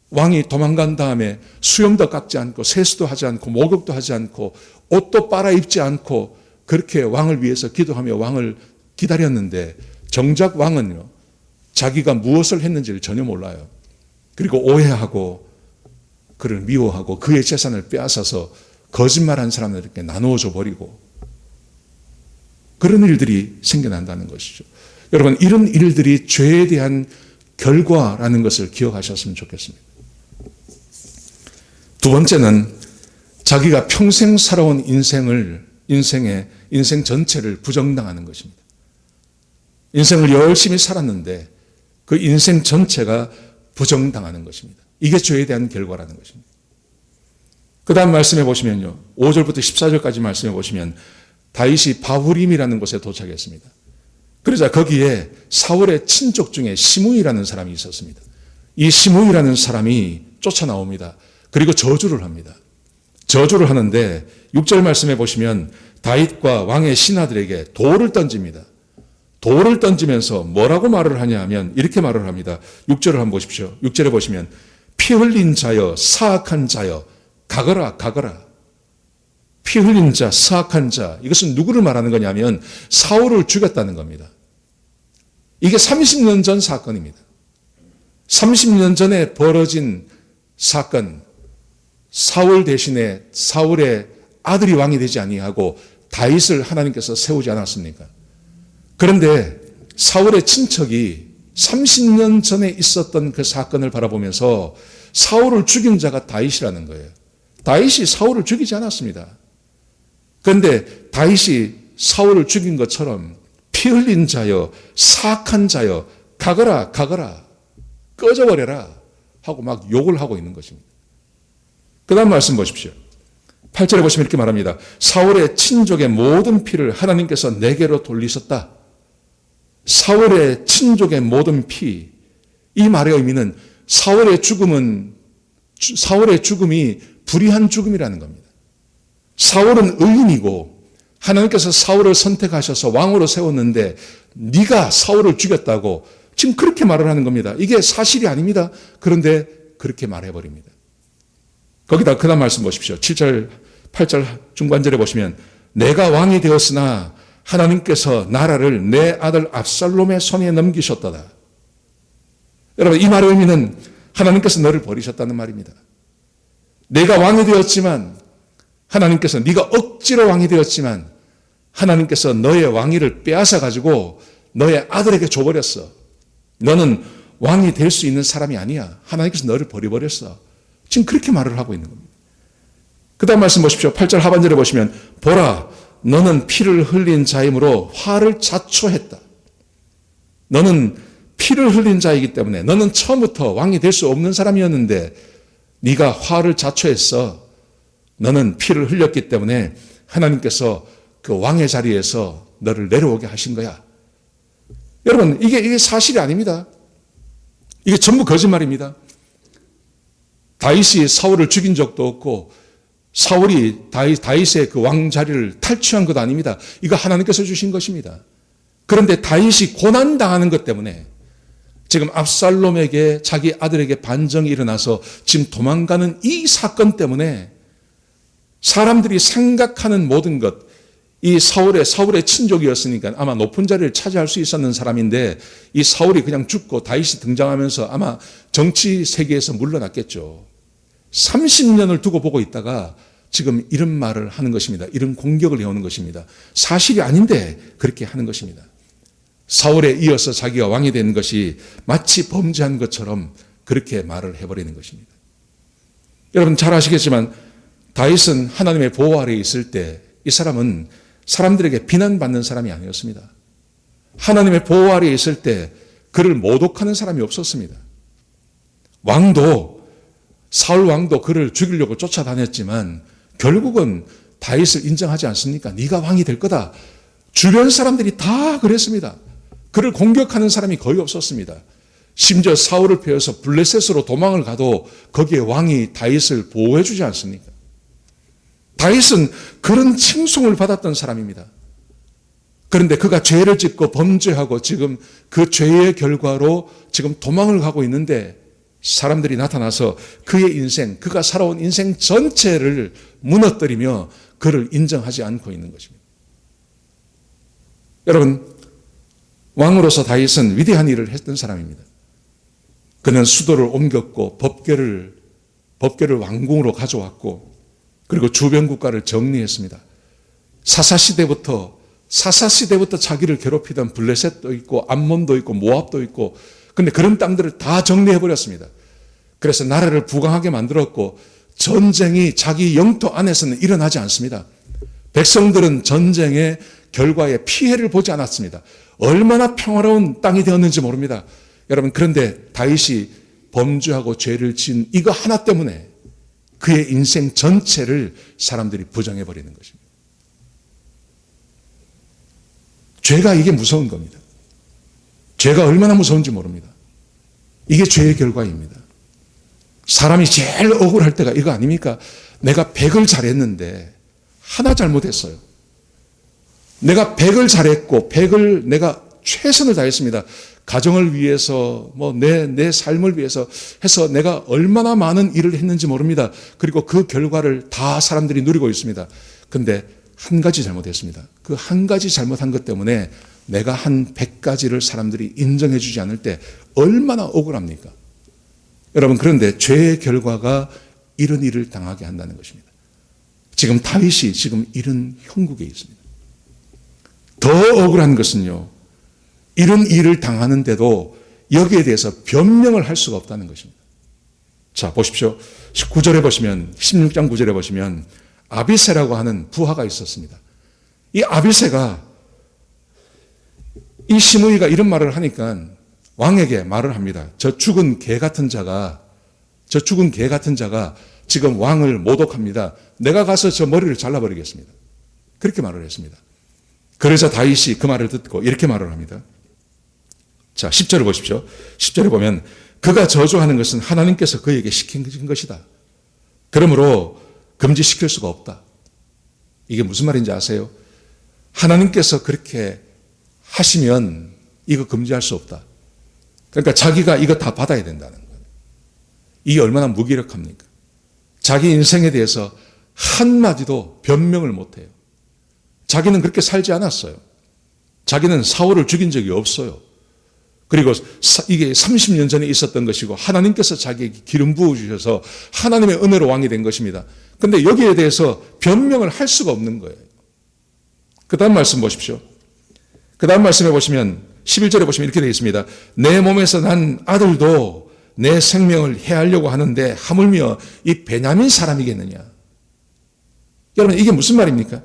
왕이 도망간 다음에 수염도 깎지 않고 세수도 하지 않고 목욕도 하지 않고 옷도 빨아 입지 않고 그렇게 왕을 위해서 기도하며 왕을 기다렸는데 정작 왕은요, 자기가 무엇을 했는지를 전혀 몰라요. 그리고 오해하고 그를 미워하고 그의 재산을 빼앗아서 거짓말한 사람들에게 나누어 줘 버리고 그런 일들이 생겨난다는 것이죠. 여러분, 이런 일들이 죄에 대한 결과라는 것을 기억하셨으면 좋겠습니다. 두 번째는 자기가 평생 살아온 인생 전체를 부정당하는 것입니다. 인생을 열심히 살았는데 그 인생 전체가 부정당하는 것입니다. 이게 죄에 대한 결과라는 것입니다. 그 다음 말씀해 보시면요, 5절부터 14절까지 말씀해 보시면 다윗이 바후림이라는 곳에 도착했습니다. 그러자 거기에 사울의 친족 중에 시므이라는 사람이 있었습니다. 이 시므이라는 사람이 쫓아나옵니다. 그리고 저주를 합니다. 저주를 하는데 6절 말씀해 보시면 다윗과 왕의 신하들에게 돌을 던집니다. 돌을 던지면서 뭐라고 말을 하냐 하면 이렇게 말을 합니다. 6절을 한번 보십시오. 6절에 보시면 피 흘린 자여 사악한 자여 가거라 가거라. 피 흘린 자 사악한 자, 이것은 누구를 말하는 거냐면 사울을 죽였다는 겁니다. 이게 30년 전 사건입니다. 30년 전에 벌어진 사건, 사울 대신에 사울의 아들이 왕이 되지 아니하고 다윗을 하나님께서 세우지 않았습니까? 그런데 사울의 친척이 30년 전에 있었던 그 사건을 바라보면서 사울을 죽인 자가 다윗이라는 거예요. 다윗이 사울을 죽이지 않았습니다. 그런데 다윗이 사울을 죽인 것처럼 피 흘린 자여 사악한 자여 가거라 가거라 꺼져버려라 하고 막 욕을 하고 있는 것입니다. 그 다음 말씀 보십시오. 8절에 보시면 이렇게 말합니다. 사울의 친족의 모든 피를 하나님께서 내게로 돌리셨다. 사울의 친족의 모든 피, 이 말의 의미는 사울의 죽음이 불의한 죽음이라는 겁니다. 사울은 의인이고 하나님께서 사울을 선택하셔서 왕으로 세웠는데 네가 사울을 죽였다고 지금 그렇게 말을 하는 겁니다. 이게 사실이 아닙니다. 그런데 그렇게 말해버립니다. 거기다 그 다음 말씀 보십시오. 7절, 8절 중간절에 보시면 내가 왕이 되었으나 하나님께서 나라를 내 아들 압살롬의 손에 넘기셨도다. 여러분, 이 말의 의미는 하나님께서 너를 버리셨다는 말입니다. 내가 왕이 되었지만 하나님께서, 네가 억지로 왕이 되었지만 하나님께서 너의 왕위를 빼앗아 가지고 너의 아들에게 줘버렸어. 너는 왕이 될 수 있는 사람이 아니야. 하나님께서 너를 버려버렸어. 지금 그렇게 말을 하고 있는 겁니다. 그 다음 말씀 보십시오. 8절 하반절에 보시면 보라, 너는 피를 흘린 자이므로 화를 자초했다. 너는 피를 흘린 자이기 때문에 너는 처음부터 왕이 될 수 없는 사람이었는데 네가 화를 자초했어. 너는 피를 흘렸기 때문에 하나님께서 그 왕의 자리에서 너를 내려오게 하신 거야. 여러분, 이게 사실이 아닙니다. 이게 전부 거짓말입니다. 다윗이 사울을 죽인 적도 없고 사울이 다윗의 그 왕 자리를 탈취한 것도 아닙니다. 이거 하나님께서 주신 것입니다. 그런데 다윗이 고난당하는 것 때문에 지금 압살롬에게 자기 아들에게 반정이 일어나서 지금 도망가는 이 사건 때문에 사람들이 생각하는 모든 것, 이 사울의 친족이었으니까 아마 높은 자리를 차지할 수 있었는 사람인데 이 사울이 그냥 죽고 다윗이 등장하면서 아마 정치 세계에서 물러났겠죠. 30년을 두고 보고 있다가 지금 이런 말을 하는 것입니다. 이런 공격을 해오는 것입니다. 사실이 아닌데 그렇게 하는 것입니다. 사울에 이어서 자기가 왕이 된 것이 마치 범죄한 것처럼 그렇게 말을 해버리는 것입니다. 여러분 잘 아시겠지만 다윗은 하나님의 보호 아래에 있을 때 이 사람은 사람들에게 비난받는 사람이 아니었습니다. 하나님의 보호 아래에 있을 때 그를 모독하는 사람이 없었습니다. 사울 왕도 그를 죽이려고 쫓아다녔지만 결국은 다윗을 인정하지 않습니까? 네가 왕이 될 거다. 주변 사람들이 다 그랬습니다. 그를 공격하는 사람이 거의 없었습니다. 심지어 사울을 피해서 블레셋으로 도망을 가도 거기에 왕이 다윗을 보호해 주지 않습니까? 다윗은 그런 칭송을 받았던 사람입니다. 그런데 그가 죄를 짓고 범죄하고 지금 그 죄의 결과로 지금 도망을 가고 있는데 사람들이 나타나서 그의 인생, 그가 살아온 인생 전체를 무너뜨리며 그를 인정하지 않고 있는 것입니다. 여러분, 왕으로서 다윗은 위대한 일을 했던 사람입니다. 그는 수도를 옮겼고 법궤를 왕궁으로 가져왔고 그리고 주변 국가를 정리했습니다. 사사시대부터 자기를 괴롭히던 블레셋도 있고 암몬도 있고 모압도 있고 근데 그런 땅들을 다 정리해버렸습니다. 그래서 나라를 부강하게 만들었고 전쟁이 자기 영토 안에서는 일어나지 않습니다. 백성들은 전쟁의 결과에 피해를 보지 않았습니다. 얼마나 평화로운 땅이 되었는지 모릅니다. 여러분, 그런데 다윗이 범죄하고 죄를 지은 이거 하나 때문에 그의 인생 전체를 사람들이 부정해버리는 것입니다. 죄가 이게 무서운 겁니다. 죄가 얼마나 무서운지 모릅니다. 이게 죄의 결과입니다. 사람이 제일 억울할 때가 이거 아닙니까? 내가 100을 잘했는데 하나 잘못했어요. 내가 100을 잘했고 100을 내가 최선을 다했습니다. 가정을 위해서 내 삶을 위해서 해서 내가 얼마나 많은 일을 했는지 모릅니다. 그리고 그 결과를 다 사람들이 누리고 있습니다. 근데 한 가지 잘못했습니다. 그 한 가지 잘못한 것 때문에 내가 한 100가지를 사람들이 인정해 주지 않을 때 얼마나 억울합니까? 여러분, 그런데 죄의 결과가 이런 일을 당하게 한다는 것입니다. 지금 다윗이 지금 이런 형국에 있습니다. 더 억울한 것은요, 이런 일을 당하는데도 여기에 대해서 변명을 할 수가 없다는 것입니다. 자, 보십시오. 9절에 보시면, 16장 9절에 보시면 아비새라고 하는 부하가 있었습니다. 이 아비새가, 이 시므이가 이런 말을 하니까 왕에게 말을 합니다. 저 죽은 개 같은 자가 지금 왕을 모독합니다. 내가 가서 저 머리를 잘라버리겠습니다. 그렇게 말을 했습니다. 그래서 다윗이 그 말을 듣고 이렇게 말을 합니다. 자, 10절을 보십시오. 10절에 보면 그가 저주하는 것은 하나님께서 그에게 시킨 것이다. 그러므로 금지시킬 수가 없다. 이게 무슨 말인지 아세요? 하나님께서 그렇게 하시면 이거 금지할 수 없다. 그러니까 자기가 이거 다 받아야 된다는 거예요. 이게 얼마나 무기력합니까? 자기 인생에 대해서 한마디도 변명을 못해요. 자기는 그렇게 살지 않았어요. 자기는 사울을 죽인 적이 없어요. 그리고 이게 30년 전에 있었던 것이고 하나님께서 자기에게 기름 부어주셔서 하나님의 은혜로 왕이 된 것입니다. 그런데 여기에 대해서 변명을 할 수가 없는 거예요. 그 다음 말씀 보십시오. 그 다음 말씀에 보시면 11절에 보시면 이렇게 되어 있습니다. 내 몸에서 난 아들도 내 생명을 해하려고 하는데 하물며 이 베냐민 사람이겠느냐. 여러분, 이게 무슨 말입니까?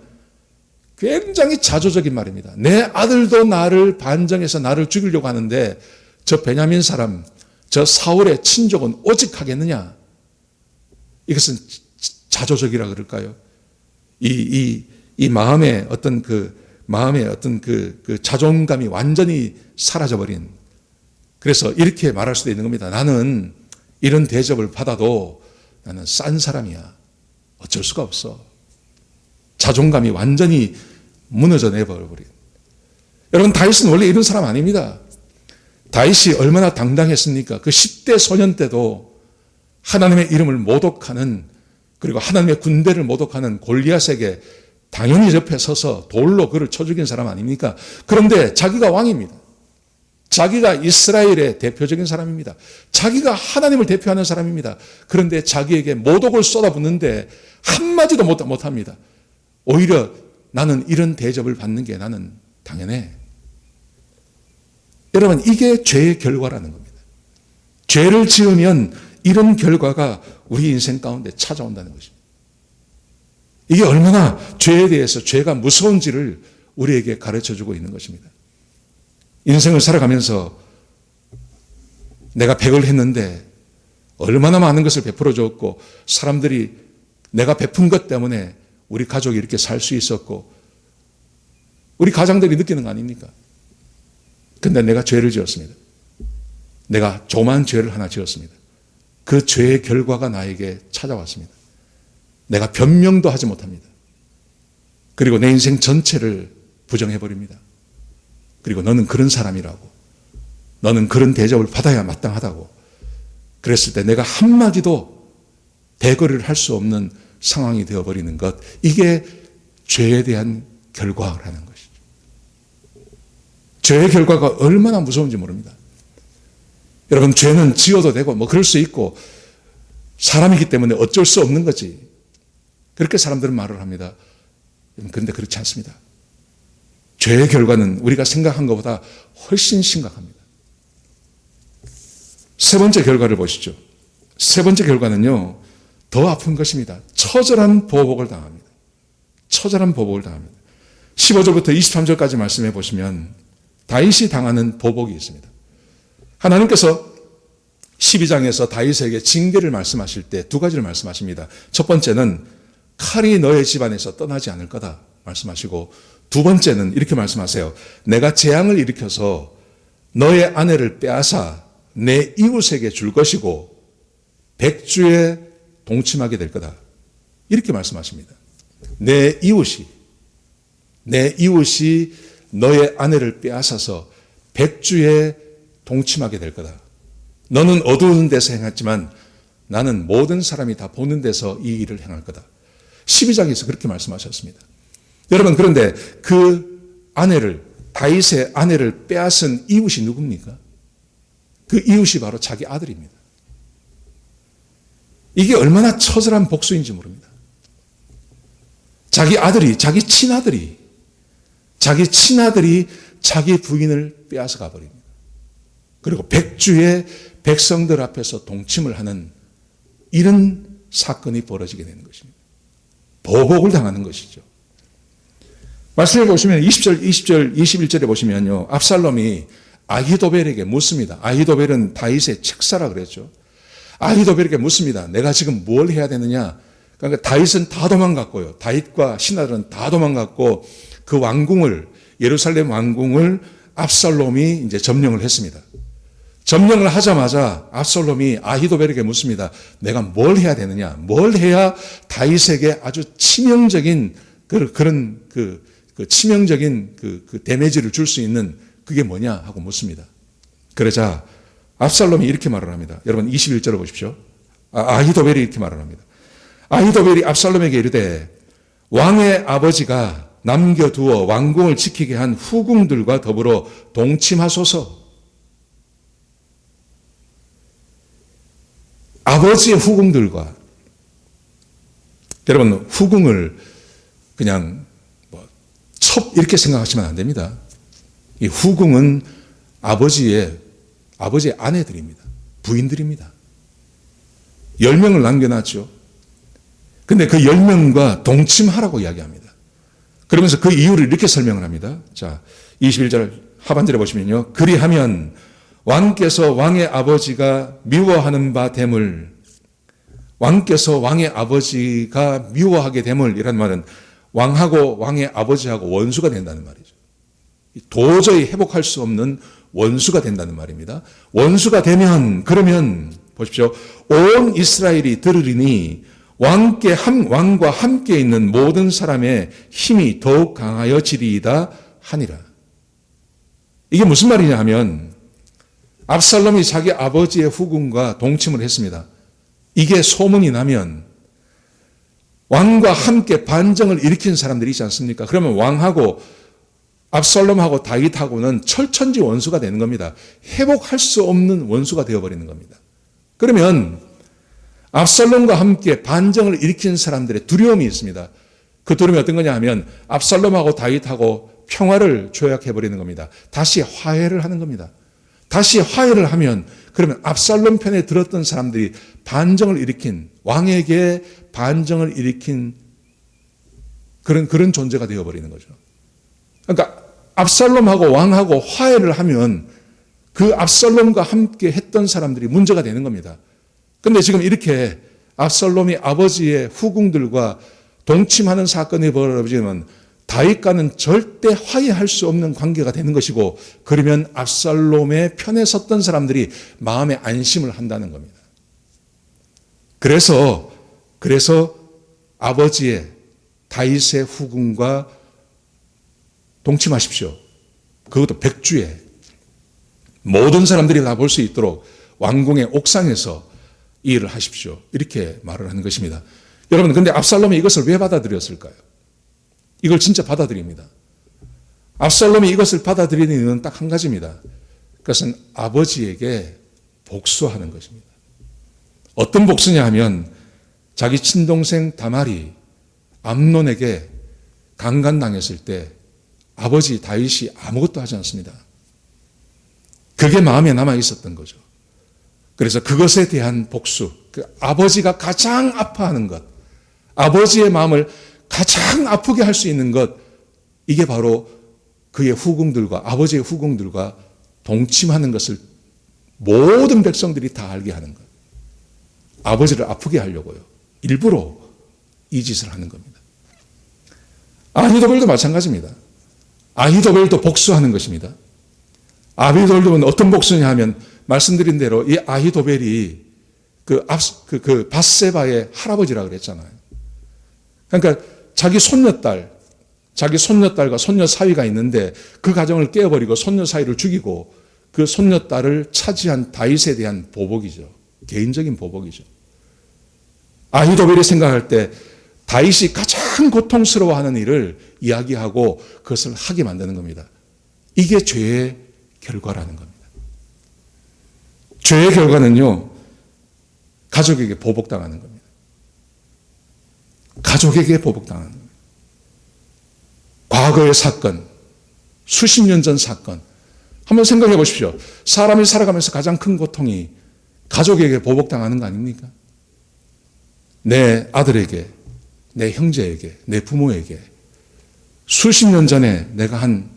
굉장히 자조적인 말입니다. 내 아들도 나를 반정해서 나를 죽이려고 하는데 저 베냐민 사람, 저 사울의 친족은 오직 하겠느냐. 이것은 자조적이라 그럴까요? 이 마음의 어떤 그 자존감이 완전히 사라져버린, 그래서 이렇게 말할 수도 있는 겁니다. 나는 이런 대접을 받아도 나는 싼 사람이야. 어쩔 수가 없어. 자존감이 완전히 무너져 내버려버린. 여러분, 다윗은 원래 이런 사람 아닙니다. 다윗이 얼마나 당당했습니까? 그 10대 소년 때도 하나님의 이름을 모독하는, 그리고 하나님의 군대를 모독하는 골리앗에게 당연히 옆에 서서 돌로 그를 쳐 죽인 사람 아닙니까? 그런데 자기가 왕입니다. 자기가 이스라엘의 대표적인 사람입니다. 자기가 하나님을 대표하는 사람입니다. 그런데 자기에게 모독을 쏟아붓는데 한마디도 못합니다. 오히려 나는 이런 대접을 받는 게 나는 당연해. 여러분, 이게 죄의 결과라는 겁니다. 죄를 지으면 이런 결과가 우리 인생 가운데 찾아온다는 것입니다. 이게 얼마나 죄에 대해서 죄가 무서운지를 우리에게 가르쳐주고 있는 것입니다. 인생을 살아가면서 내가 100을 했는데 얼마나 많은 것을 베풀어 줬고 사람들이 내가 베푼 것 때문에 우리 가족이 이렇게 살 수 있었고 우리 가장들이 느끼는 거 아닙니까? 근데 내가 죄를 지었습니다. 내가 조그만 죄를 하나 지었습니다. 그 죄의 결과가 나에게 찾아왔습니다. 내가 변명도 하지 못합니다. 그리고 내 인생 전체를 부정해버립니다. 그리고 너는 그런 사람이라고, 너는 그런 대접을 받아야 마땅하다고 그랬을 때 내가 한마디도 대거리를 할 수 없는 상황이 되어버리는 것, 이게 죄에 대한 결과라는 것이죠. 죄의 결과가 얼마나 무서운지 모릅니다. 여러분, 죄는 지어도 되고 그럴 수 있고 사람이기 때문에 어쩔 수 없는 거지, 그렇게 사람들은 말을 합니다. 그런데 그렇지 않습니다. 죄의 결과는 우리가 생각한 것보다 훨씬 심각합니다. 세 번째 결과를 보시죠. 세 번째 결과는요, 더 아픈 것입니다. 처절한 보복을 당합니다. 처절한 보복을 당합니다. 15절부터 23절까지 말씀해 보시면 다윗이 당하는 보복이 있습니다. 하나님께서 12장에서 다윗에게 징계를 말씀하실 때 두 가지를 말씀하십니다. 첫 번째는 칼이 너의 집안에서 떠나지 않을 거다 말씀하시고, 두 번째는 이렇게 말씀하세요. 내가 재앙을 일으켜서 너의 아내를 빼앗아 내 이웃에게 줄 것이고 백주에 동침하게 될 거다. 이렇게 말씀하십니다. 내 이웃이 너의 아내를 빼앗아서 백주에 동침하게 될 거다. 너는 어두운 데서 행했지만 나는 모든 사람이 다 보는 데서 이 일을 행할 거다. 12장에서 그렇게 말씀하셨습니다. 여러분, 그런데 그 아내를, 다윗의 아내를 빼앗은 이웃이 누굽니까? 그 이웃이 바로 자기 아들입니다. 이게 얼마나 처절한 복수인지 모릅니다. 자기 아들이, 자기 친아들이 자기 부인을 빼앗아 가버립니다. 그리고 백주의 백성들 앞에서 동침을 하는 이런 사건이 벌어지게 되는 것입니다. 보복을 당하는 것이죠. 말씀을 보시면 20절, 21절에 보시면요. 압살롬이 아히도벨에게 묻습니다. 아히도벨은 다윗의 책사라 그랬죠. 아히도벨에게 묻습니다. 내가 지금 뭘 해야 되느냐? 그러니까 다윗은 다 도망갔고요. 다윗과 신하들은 다 도망갔고 그 왕궁을, 예루살렘 왕궁을 압살롬이 이제 점령을 했습니다. 점령을 하자마자 압살롬이 아히도벨에게 묻습니다. 내가 뭘 해야 되느냐? 뭘 해야 다윗에게 아주 치명적인 그런 치명적인 데미지를 줄 수 있는 그게 뭐냐 하고 묻습니다. 그러자 압살롬이 이렇게 말을 합니다. 여러분 21절을 보십시오. 아히도벨이 이렇게 말을 합니다. 아히도벨이 압살롬에게 이르되 왕의 아버지가 남겨두어 왕궁을 지키게 한 후궁들과 더불어 동침하소서. 아버지의 후궁들과, 여러분 후궁을 그냥 첩 이렇게 생각하시면 안 됩니다. 이 후궁은 아버지의 아내들입니다. 부인들입니다. 10명을 남겨놨죠. 근데 그 10명과 동침하라고 이야기합니다. 그러면서 그 이유를 이렇게 설명을 합니다. 자, 21절 하반절에 보시면요. 그리하면 왕께서 왕의 아버지가 미워하는 바 됨을, 왕께서 왕의 아버지가 미워하게 됨을, 이란 말은 왕하고 왕의 아버지하고 원수가 된다는 말이죠. 도저히 회복할 수 없는 원수가 된다는 말입니다. 원수가 되면, 그러면 보십시오. 온 이스라엘이 들으리니 왕과 함께 있는 모든 사람의 힘이 더욱 강하여지리이다 하니라. 이게 무슨 말이냐 하면 압살롬이 자기 아버지의 후궁과 동침을 했습니다. 이게 소문이 나면 왕과 함께 반정을 일으킨 사람들이 있지 않습니까? 그러면 왕하고 압살롬하고 다윗하고는 철천지 원수가 되는 겁니다. 회복할 수 없는 원수가 되어버리는 겁니다. 그러면 압살롬과 함께 반정을 일으킨 사람들의 두려움이 있습니다. 그 두려움이 어떤 거냐 하면 압살롬하고 다윗하고 평화를 조약해버리는 겁니다. 다시 화해를 하는 겁니다. 다시 화해를 하면 그러면 압살롬 편에 들었던 사람들이 반정을 일으킨, 왕에게 반정을 일으킨 그런 존재가 되어버리는 거죠. 그러니까 압살롬하고 왕하고 화해를 하면 그 압살롬과 함께 했던 사람들이 문제가 되는 겁니다. 근데 지금 이렇게 압살롬이 아버지의 후궁들과 동침하는 사건이 벌어지면 다윗과는 절대 화해할 수 없는 관계가 되는 것이고, 그러면 압살롬의 편에 섰던 사람들이 마음의 안심을 한다는 겁니다. 그래서 아버지의 다윗의 후궁과 동침하십시오. 그것도 백주에 모든 사람들이 다 볼 수 있도록 왕궁의 옥상에서 이 일을 하십시오. 이렇게 말을 하는 것입니다. 여러분, 근데 압살롬이 이것을 왜 받아들였을까요? 이걸 진짜 받아들입니다. 압살롬이 이것을 받아들이는 이유는 딱 한 가지입니다. 그것은 아버지에게 복수하는 것입니다. 어떤 복수냐 하면 자기 친동생 다말이 암논에게 강간당했을 때 아버지 다윗이 아무것도 하지 않습니다. 그게 마음에 남아 있었던 거죠. 그래서 그것에 대한 복수, 그 아버지가 가장 아파하는 것, 아버지의 마음을 가장 아프게 할 수 있는 것, 이게 바로 그의 후궁들과, 아버지의 후궁들과 동침하는 것을 모든 백성들이 다 알게 하는 것. 아버지를 아프게 하려고요. 일부러 이 짓을 하는 겁니다. 아히도벨도 마찬가지입니다. 아히도벨도 복수하는 것입니다. 아비돌립은 어떤 복수냐 하면 말씀드린 대로 이 아히도벨이 그 밧세바의 할아버지라 그랬잖아요. 그러니까 자기 손녀딸과 손녀 사위가 있는데 그 가정을 깨어버리고 손녀 사위를 죽이고 그 손녀딸을 차지한 다윗에 대한 보복이죠. 개인적인 보복이죠. 아히도벨이 생각할 때 다윗이 가장 고통스러워하는 일을 이야기하고 그것을 하게 만드는 겁니다. 이게 죄의 결과라는 겁니다. 죄의 결과는요, 가족에게 보복당하는 겁니다. 가족에게 보복당하는 겁니다. 과거의 사건, 수십 년 전 사건, 한번 생각해 보십시오. 사람이 살아가면서 가장 큰 고통이 가족에게 보복당하는 거 아닙니까? 내 아들에게, 내 형제에게, 내 부모에게 수십 년 전에 내가 한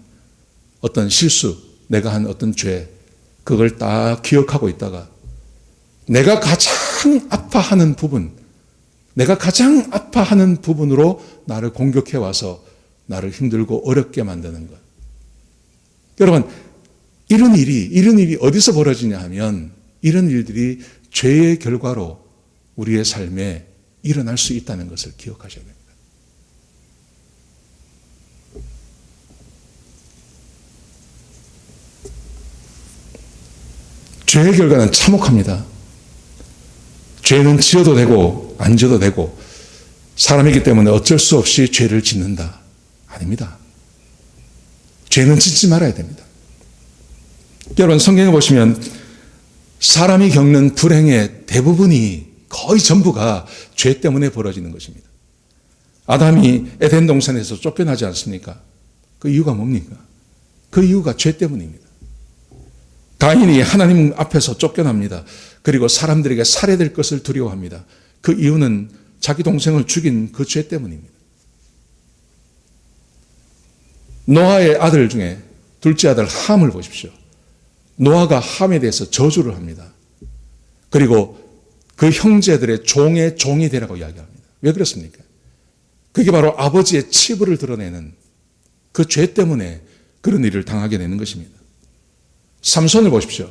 어떤 실수, 내가 한 어떤 죄, 그걸 딱 기억하고 있다가 내가 가장 아파하는 부분, 내가 가장 아파하는 부분으로 나를 공격해 와서 나를 힘들고 어렵게 만드는 것. 여러분, 이런 일이 어디서 벌어지냐 하면 이런 일들이 죄의 결과로 우리의 삶에 일어날 수 있다는 것을 기억하셔야 됩니다. 죄의 결과는 참혹합니다. 죄는 지어도 되고 안 지어도 되고 사람이기 때문에 어쩔 수 없이 죄를 짓는다. 아닙니다. 죄는 짓지 말아야 됩니다. 여러분, 성경에 보시면 사람이 겪는 불행의 대부분이 거의 전부가 죄 때문에 벌어지는 것입니다. 아담이 에덴 동산에서 쫓겨나지 않습니까? 그 이유가 뭡니까? 그 이유가 죄 때문입니다. 가인이 하나님 앞에서 쫓겨납니다. 그리고 사람들에게 살해될 것을 두려워합니다. 그 이유는 자기 동생을 죽인 그 죄 때문입니다. 노아의 아들 중에 둘째 아들 함을 보십시오. 노아가 함에 대해서 저주를 합니다. 그리고 그 형제들의 종의 종이 되라고 이야기합니다. 왜 그렇습니까? 그게 바로 아버지의 치부를 드러내는 그 죄 때문에 그런 일을 당하게 되는 것입니다. 삼손을 보십시오.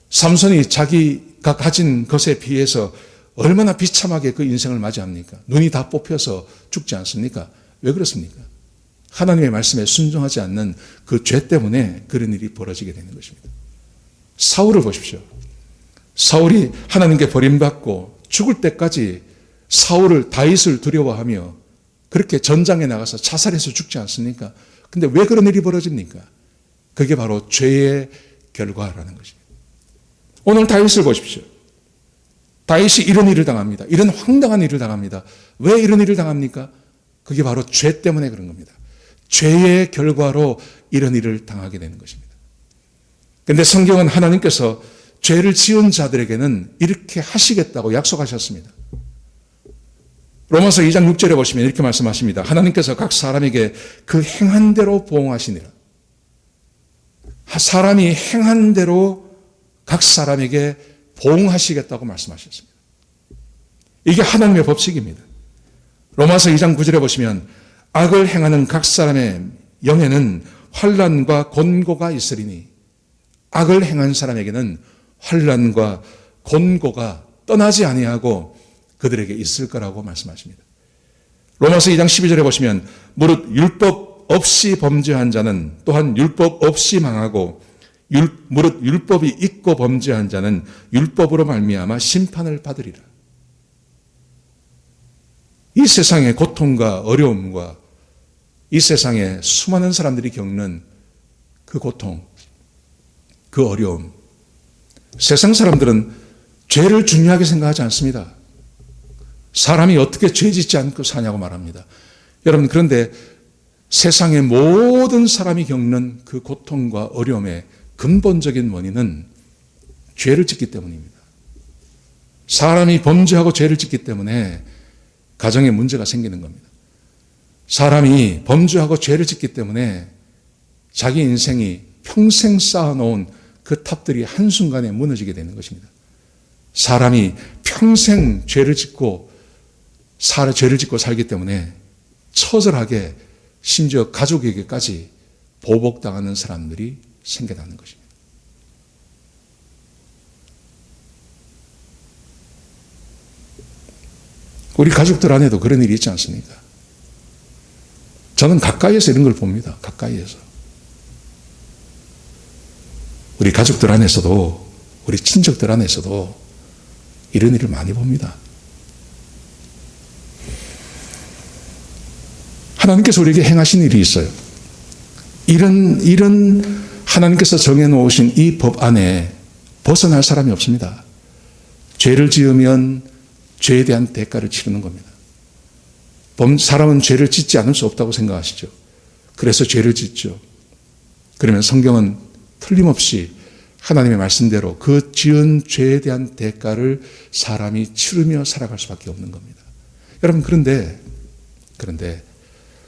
삼손이 자기가 가진 것에 비해서 얼마나 비참하게 그 인생을 맞이합니까? 눈이 다 뽑혀서 죽지 않습니까? 왜 그렇습니까? 하나님의 말씀에 순종하지 않는 그 죄 때문에 그런 일이 벌어지게 되는 것입니다. 사울을 보십시오. 사울이 하나님께 버림받고 죽을 때까지 다윗을 두려워하며 그렇게 전장에 나가서 자살해서 죽지 않습니까? 근데 왜 그런 일이 벌어집니까? 그게 바로 죄의 결과라는 것입니다. 오늘 다윗을 보십시오. 다윗이 이런 일을 당합니다. 이런 황당한 일을 당합니다. 왜 이런 일을 당합니까? 그게 바로 죄 때문에 그런 겁니다. 죄의 결과로 이런 일을 당하게 되는 것입니다. 그런데 성경은 하나님께서 죄를 지은 자들에게는 이렇게 하시겠다고 약속하셨습니다. 로마서 2장 6절에 보시면 이렇게 말씀하십니다. 하나님께서 각 사람에게 그 행한 대로 보응하시니라. 사람이 행한 대로 각 사람에게 보응하시겠다고 말씀하셨습니다. 이게 하나님의 법칙입니다. 로마서 2장 9절에 보시면 악을 행하는 각 사람의 영에는 환난과 곤고가 있으리니 악을 행한 사람에게는 환난과 곤고가 떠나지 아니하고 그들에게 있을 거라고 말씀하십니다. 로마서 2장 12절에 보시면 무릇 율법 없이 범죄한 자는 또한 율법 없이 망하고 무릇 율법이 있고 범죄한 자는 율법으로 말미암아 심판을 받으리라. 이 세상의 고통과 어려움과 이 세상에 수많은 사람들이 겪는 그 고통, 그 어려움. 세상 사람들은 죄를 중요하게 생각하지 않습니다. 사람이 어떻게 죄 짓지 않고 사냐고 말합니다. 여러분, 그런데 세상의 모든 사람이 겪는 그 고통과 어려움의 근본적인 원인은 죄를 짓기 때문입니다. 사람이 범죄하고 죄를 짓기 때문에 가정에 문제가 생기는 겁니다. 사람이 범죄하고 죄를 짓기 때문에 자기 인생이 평생 쌓아놓은 그 탑들이 한순간에 무너지게 되는 것입니다. 사람이 평생 죄를 짓고 살기 때문에 처절하게 심지어 가족에게까지 보복당하는 사람들이 생겨나는 것입니다. 우리 가족들 안에도 그런 일이 있지 않습니까? 저는 가까이에서 이런 걸 봅니다. 가까이에서. 우리 가족들 안에서도, 우리 친척들 안에서도 이런 일을 많이 봅니다. 하나님께서 우리에게 행하신 일이 있어요. 이런 하나님께서 정해놓으신 이 법 안에 벗어날 사람이 없습니다. 죄를 지으면 죄에 대한 대가를 치르는 겁니다. 사람은 죄를 짓지 않을 수 없다고 생각하시죠. 그래서 죄를 짓죠. 그러면 성경은 틀림없이 하나님의 말씀대로 그 지은 죄에 대한 대가를 사람이 치르며 살아갈 수밖에 없는 겁니다. 여러분, 그런데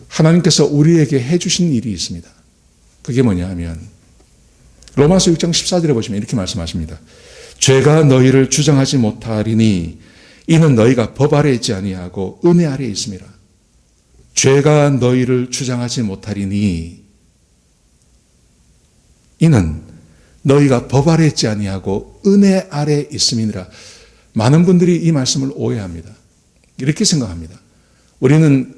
하나님께서 우리에게 해주신 일이 있습니다. 그게 뭐냐 하면 로마서 6장 14절에 보시면 이렇게 말씀하십니다. 죄가 너희를 주장하지 못하리니 이는 너희가 법 아래 있지 아니하고 은혜 아래 있음이라. 죄가 너희를 주장하지 못하리니 이는 너희가 법 아래 있지 아니하고 은혜 아래 있음이니라. 많은 분들이 이 말씀을 오해합니다. 이렇게 생각합니다. 우리는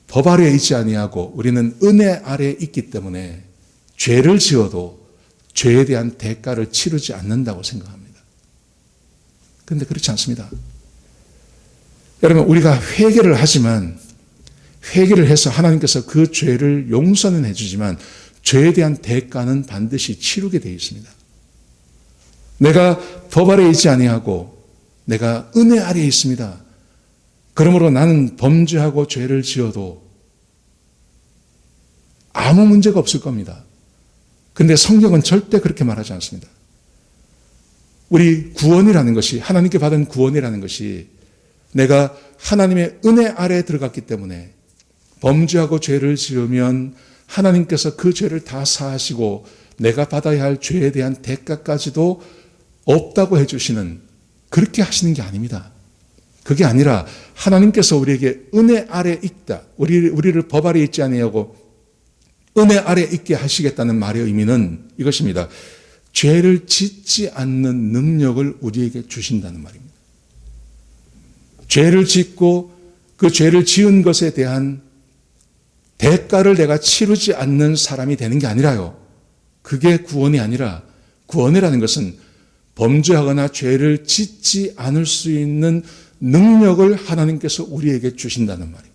법 아래 있지 아니하고 우리는 은혜 아래 있기 때문에 죄를 지어도 죄에 대한 대가를 치르지 않는다고 생각합니다. 그런데 그렇지 않습니다. 여러분, 우리가 회개를 하지만 회개를 해서 하나님께서 그 죄를 용서는 해주지만 죄에 대한 대가는 반드시 치르게 되어 있습니다. 내가 법 아래 있지 아니하고 내가 은혜 아래에 있습니다. 그러므로 나는 범죄하고 죄를 지어도 아무 문제가 없을 겁니다. 근데 성경은 절대 그렇게 말하지 않습니다. 우리 구원이라는 것이, 하나님께 받은 구원이라는 것이 내가 하나님의 은혜 아래에 들어갔기 때문에 범죄하고 죄를 지으면 하나님께서 그 죄를 다 사하시고 내가 받아야 할 죄에 대한 대가까지도 없다고 해주시는, 그렇게 하시는 게 아닙니다. 그게 아니라 하나님께서 우리에게 은혜 아래 있다, 우리를 법 아래 있지 아니하고 은혜 아래 있게 하시겠다는 말의 의미는 이것입니다. 죄를 짓지 않는 능력을 우리에게 주신다는 말입니다. 죄를 짓고 그 죄를 지은 것에 대한 대가를 내가 치르지 않는 사람이 되는 게 아니라요. 그게 구원이 아니라, 구원이라는 것은 범죄하거나 죄를 짓지 않을 수 있는 능력을 하나님께서 우리에게 주신다는 말입니다.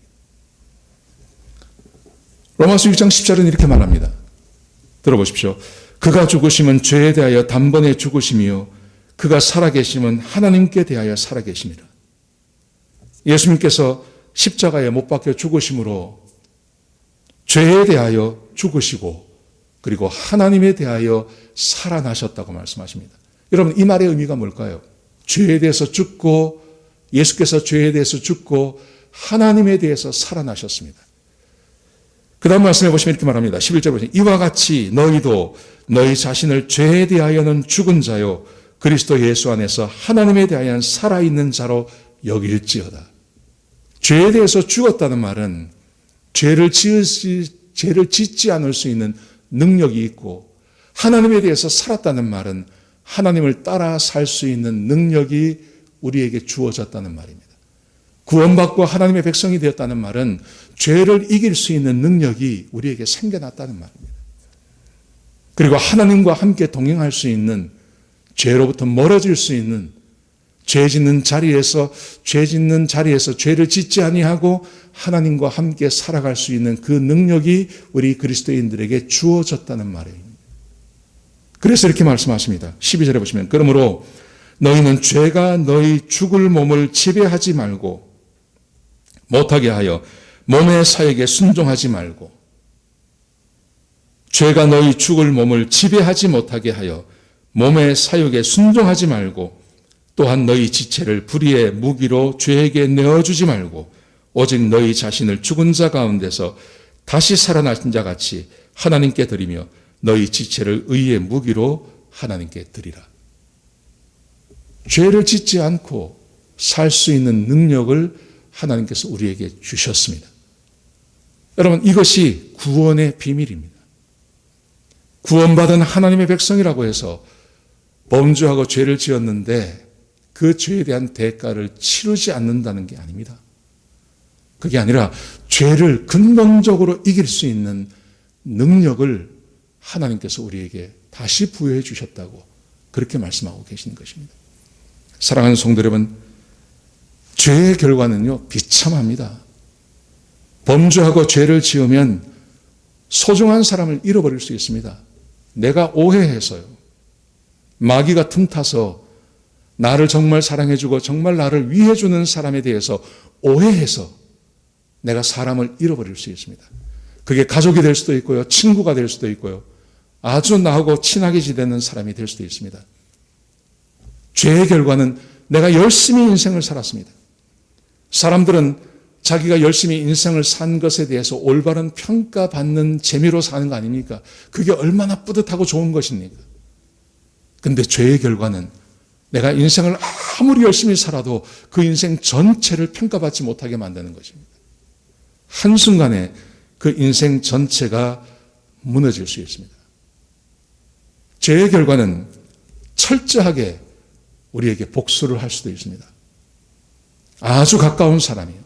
로마서 6장 10절은 이렇게 말합니다. 들어보십시오. 그가 죽으심은 죄에 대하여 단번에 죽으심이요 그가 살아계심은 하나님께 대하여 살아계심이라. 예수님께서 십자가에 못 박혀 죽으심으로 죄에 대하여 죽으시고 그리고 하나님에 대하여 살아나셨다고 말씀하십니다. 여러분, 이 말의 의미가 뭘까요? 죄에 대해서 죽고, 예수께서 죄에 대해서 죽고 하나님에 대해서 살아나셨습니다. 그 다음 말씀해 보시면 이렇게 말합니다. 11절 보시면 이와 같이 너희도 너희 자신을 죄에 대하여는 죽은 자요 그리스도 예수 안에서 하나님에 대하여는 살아있는 자로 여길지어다. 죄에 대해서 죽었다는 말은 죄를 짓지 않을 수 있는 능력이 있고, 하나님에 대해서 살았다는 말은 하나님을 따라 살 수 있는 능력이 우리에게 주어졌다는 말입니다. 구원받고 하나님의 백성이 되었다는 말은 죄를 이길 수 있는 능력이 우리에게 생겨났다는 말입니다. 그리고 하나님과 함께 동행할 수 있는, 죄로부터 멀어질 수 있는, 죄 짓는 자리에서 죄를 짓지 아니하고 하나님과 함께 살아갈 수 있는 그 능력이 우리 그리스도인들에게 주어졌다는 말입니다. 그래서 이렇게 말씀하십니다. 12절에 보시면 그러므로 너희는 죄가 너희 죽을 몸을 지배하지 말고 못하게 하여 몸의 사역에 순종하지 말고, 죄가 너희 죽을 몸을 지배하지 못하게 하여 몸의 사역에 순종하지 말고, 또한 너희 지체를 불의의 무기로 죄에게 내어주지 말고 오직 너희 자신을 죽은 자 가운데서 다시 살아나신 자 같이 하나님께 드리며 너희 지체를 의의 무기로 하나님께 드리라. 죄를 짓지 않고 살 수 있는 능력을 하나님께서 우리에게 주셨습니다. 여러분, 이것이 구원의 비밀입니다. 구원받은 하나님의 백성이라고 해서 범죄하고 죄를 지었는데 그 죄에 대한 대가를 치르지 않는다는 게 아닙니다. 그게 아니라 죄를 근본적으로 이길 수 있는 능력을 하나님께서 우리에게 다시 부여해 주셨다고 그렇게 말씀하고 계시는 것입니다. 사랑하는 성도 여러분, 죄의 결과는요, 비참합니다. 범죄하고 죄를 지으면 소중한 사람을 잃어버릴 수 있습니다. 내가 오해해서요, 마귀가 틈타서 나를 정말 사랑해주고 정말 나를 위해주는 사람에 대해서 오해해서 내가 사람을 잃어버릴 수 있습니다. 그게 가족이 될 수도 있고요, 친구가 될 수도 있고요, 아주 나하고 친하게 지내는 사람이 될 수도 있습니다. 죄의 결과는 내가 열심히 인생을 살았습니다. 사람들은 자기가 열심히 인생을 산 것에 대해서 올바른 평가받는 재미로 사는 거 아닙니까? 그게 얼마나 뿌듯하고 좋은 것입니까? 근데 죄의 결과는 내가 인생을 아무리 열심히 살아도 그 인생 전체를 평가받지 못하게 만드는 것입니다. 한순간에 그 인생 전체가 무너질 수 있습니다. 죄의 결과는 철저하게 우리에게 복수를 할 수도 있습니다. 아주 가까운 사람이요,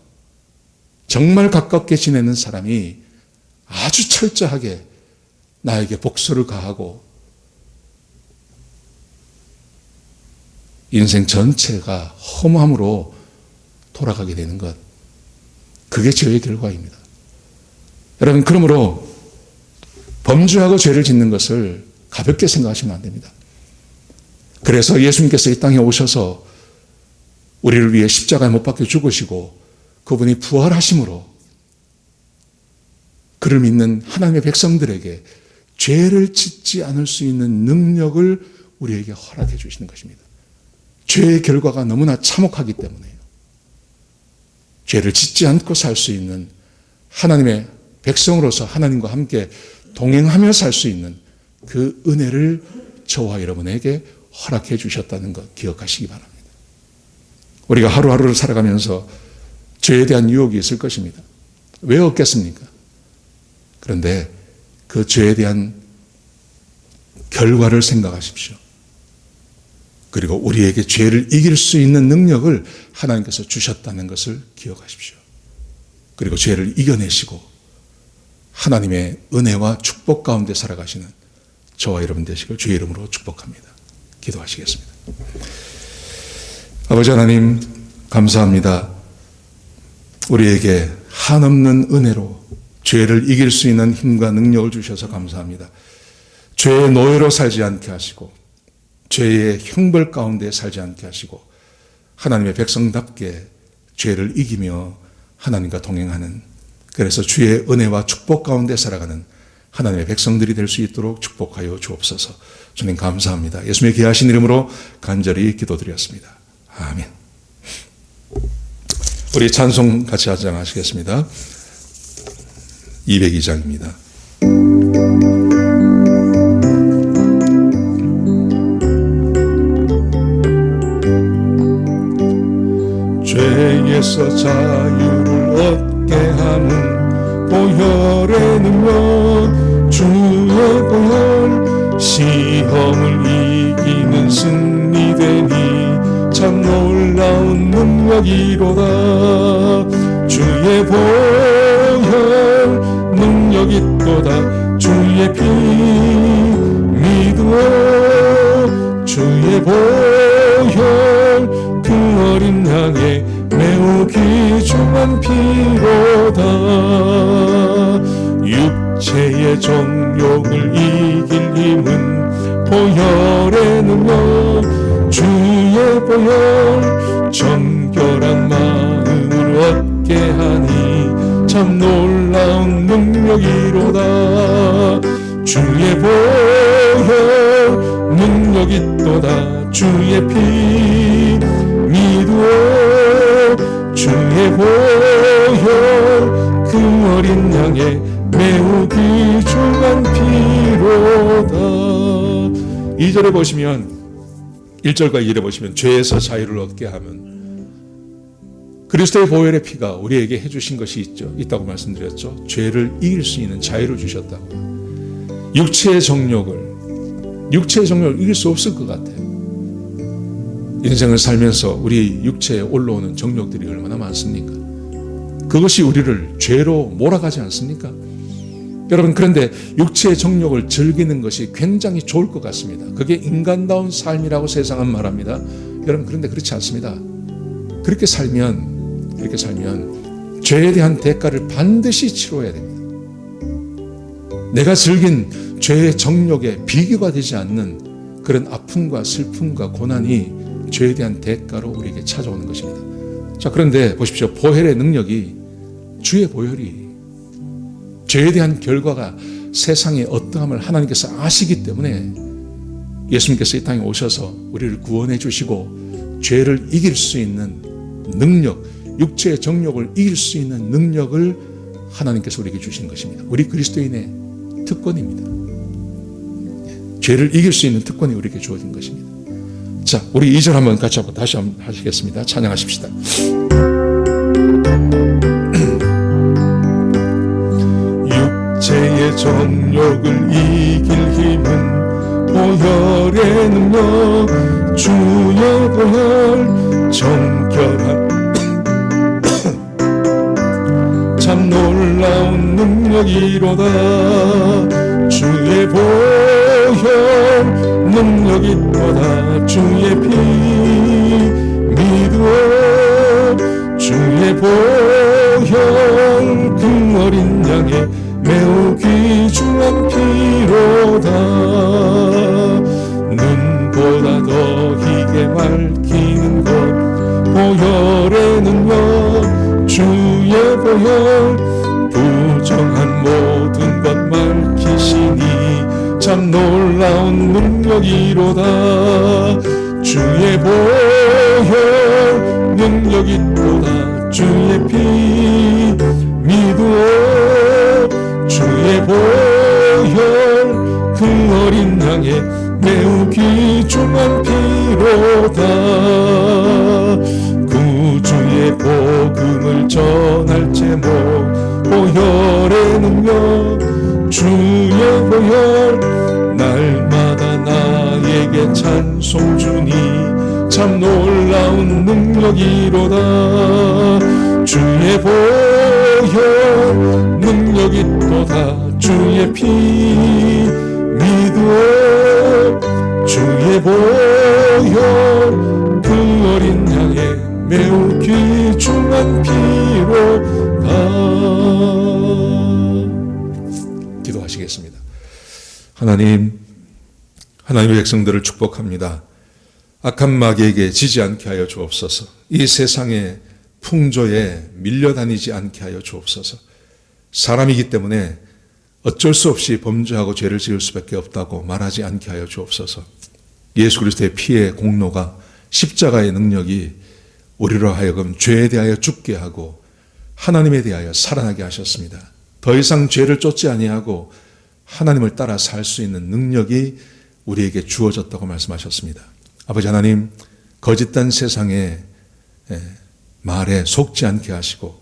정말 가깝게 지내는 사람이 아주 철저하게 나에게 복수를 가하고 인생 전체가 허무함으로 돌아가게 되는 것, 그게 죄의 결과입니다. 여러분, 그러므로 범죄하고 죄를 짓는 것을 가볍게 생각하시면 안 됩니다. 그래서 예수님께서 이 땅에 오셔서 우리를 위해 십자가에 못 박혀 죽으시고 그분이 부활하심으로 그를 믿는 하나님의 백성들에게 죄를 짓지 않을 수 있는 능력을 우리에게 허락해 주시는 것입니다. 죄의 결과가 너무나 참혹하기 때문에요. 죄를 짓지 않고 살 수 있는 하나님의 백성으로서 하나님과 함께 동행하며 살 수 있는 그 은혜를 저와 여러분에게 허락해 주셨다는 것 기억하시기 바랍니다. 우리가 하루하루를 살아가면서 죄에 대한 유혹이 있을 것입니다. 왜 없겠습니까? 그런데 그 죄에 대한 결과를 생각하십시오. 그리고 우리에게 죄를 이길 수 있는 능력을 하나님께서 주셨다는 것을 기억하십시오. 그리고 죄를 이겨내시고 하나님의 은혜와 축복 가운데 살아가시는 저와 여러분 되시길 주의 이름으로 축복합니다. 기도하시겠습니다. 아버지 하나님, 감사합니다. 우리에게 한없는 은혜로 죄를 이길 수 있는 힘과 능력을 주셔서 감사합니다. 죄의 노예로 살지 않게 하시고 죄의 형벌 가운데 살지 않게 하시고 하나님의 백성답게 죄를 이기며 하나님과 동행하는, 그래서 주의 은혜와 축복 가운데 살아가는 하나님의 백성들이 될 수 있도록 축복하여 주옵소서. 주님 감사합니다. 예수님의 귀하신 이름으로 간절히 기도드렸습니다. 아멘. 우리 찬송 같이 하시겠습니다. 202장입니다. 죄에서 자유를 얻게 하는 보혈의 능력, 주의 보혈, 시험을 이기는 승리되니 참 놀라운 능력이로다. 주의 보혈 능력 있도다. 주의 피 믿으오. 주의 보혈 그 어린 양의 매우 귀중한 피로다. 육체의 정욕을 이길 힘은 보혈의 능력, 주의 보혈 정결한 마음을 얻게 하니 참 놀라운 능력이로다. 주의 보혈 능력 있도다. 주의 피 믿으오. 주의 보혈 그 어린 양의 매우 귀중한 피로다. 2절에 보시면, 1절과 2절에 보시면 죄에서 자유를 얻게 하면 그리스도의 보혈의 피가 우리에게 해주신 것이 있다고 말씀드렸죠. 죄를 이길 수 있는 자유를 주셨다고. 육체의 정욕을 이길 수 없을 것 같아요. 인생을 살면서 우리 육체에 올라오는 정욕들이 얼마나 많습니까? 그것이 우리를 죄로 몰아가지 않습니까? 여러분, 그런데 육체의 정욕을 즐기는 것이 굉장히 좋을 것 같습니다. 그게 인간다운 삶이라고 세상은 말합니다. 여러분, 그런데 그렇지 않습니다. 그렇게 살면 죄에 대한 대가를 반드시 치러야 됩니다. 내가 즐긴 죄의 정욕에 비교가 되지 않는 그런 아픔과 슬픔과 고난이 죄에 대한 대가로 우리에게 찾아오는 것입니다. 자, 그런데 보십시오. 보혈의 능력이, 주의 보혈이 죄에 대한 결과가 세상의 어떠함을 하나님께서 아시기 때문에 예수님께서 이 땅에 오셔서 우리를 구원해 주시고 죄를 이길 수 있는 능력, 육체의 정욕을 이길 수 있는 능력을 하나님께서 우리에게 주신 것입니다. 우리 그리스도인의 특권입니다. 죄를 이길 수 있는 특권이 우리에게 주어진 것입니다. 자, 우리 2절 한번 같이 한번 다시 한번 하시겠습니다. 찬양하십시다. 육체의 정욕을 이길 힘은 보혈의 능력, 주의 보혈 정결한 참 놀라운 능력이로다. 주의 보혈 능력이 있도다. 주의 피 믿어 주의 보혈 그 어린 양의 매우 귀중한 피로다. 눈보다 더 희게 밝히는 것 보혈의 능력, 주의 보혈 부정한 모든 것 밝히시니 참 놀라운 능력이로다. 주의 보혈 능력이 있도다. 주의 피 믿어 주의 보혈 그 어린 양의 매우 귀중한 피로다. 구주의 복음을 전할 제목 보혈의 능력, 주의 보혈 날마다 나에게 찬송 주니 참 놀라운 능력이로다. 주의 보혈 능력이 있도다. 주의 피 믿어 주의 보혈 그 어린 양의 매우 귀중한 피로다. 기도하시겠습니다. 하나님, 하나님의 백성들을 축복합니다. 악한 마귀에게 지지 않게 하여 주옵소서. 이 세상의 풍조에 밀려다니지 않게 하여 주옵소서. 사람이기 때문에 어쩔 수 없이 범죄하고 죄를 지을 수밖에 없다고 말하지 않게 하여 주옵소서. 예수 그리스도의 피의 공로가, 십자가의 능력이 우리로 하여금 죄에 대하여 죽게 하고 하나님에 대하여 살아나게 하셨습니다. 더 이상 죄를 쫓지 아니하고 하나님을 따라 살 수 있는 능력이 우리에게 주어졌다고 말씀하셨습니다. 아버지 하나님, 거짓된 세상의 말에 속지 않게 하시고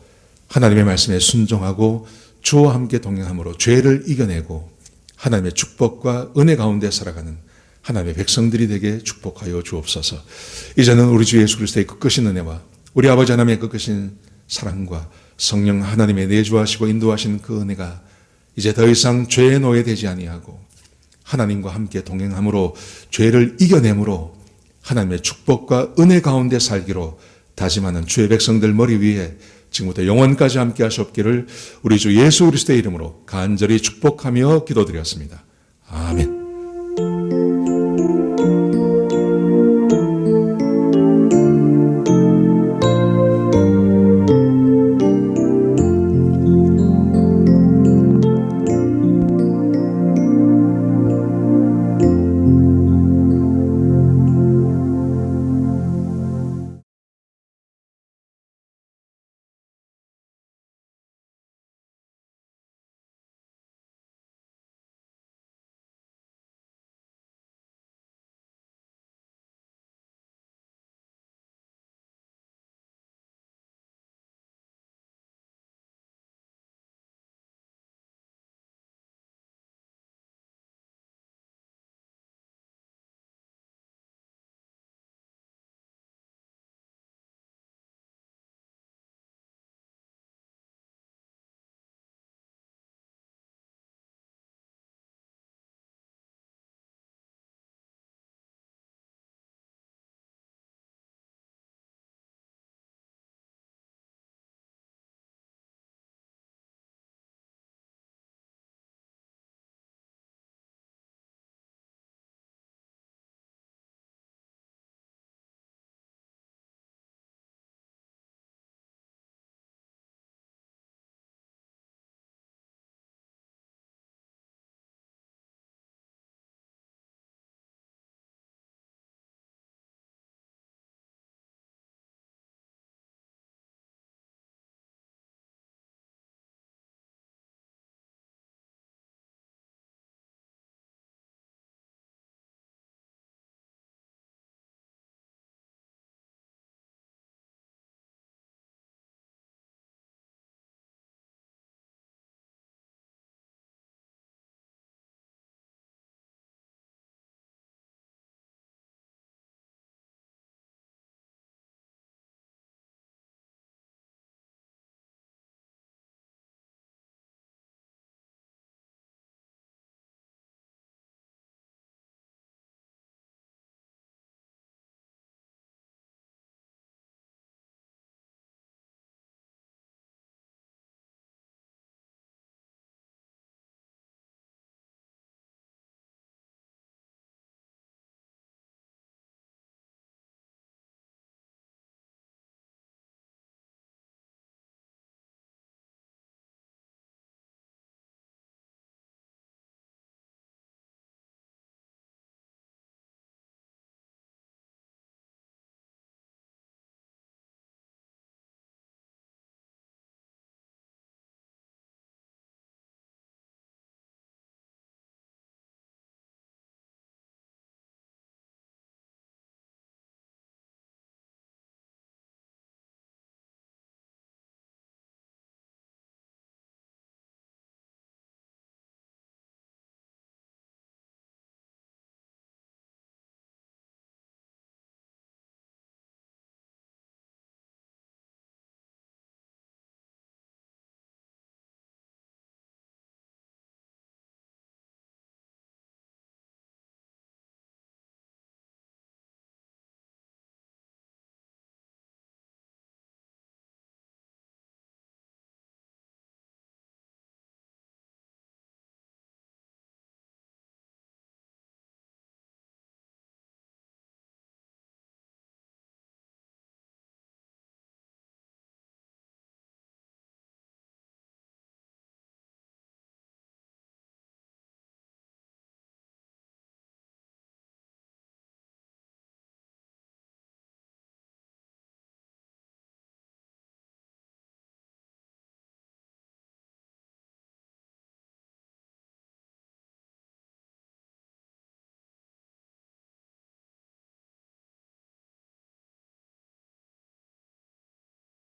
하나님의 말씀에 순종하고 주와 함께 동행함으로 죄를 이겨내고 하나님의 축복과 은혜 가운데 살아가는 하나님의 백성들이 되게 축복하여 주옵소서. 이제는 우리 주 예수 그리스도의 끝끝인 은혜와 우리 아버지 하나님의 끝끝인 사랑과 성령 하나님의 내주하시고 인도하시는 그 은혜가 이제 더 이상 죄의 노예되지 아니하고 하나님과 함께 동행함으로 죄를 이겨내므로 하나님의 축복과 은혜 가운데 살기로 다짐하는 주의 백성들 머리 위에 지금부터 영원까지 함께 하시옵기를 우리 주 예수 그리스도의 이름으로 간절히 축복하며 기도드렸습니다. 아멘.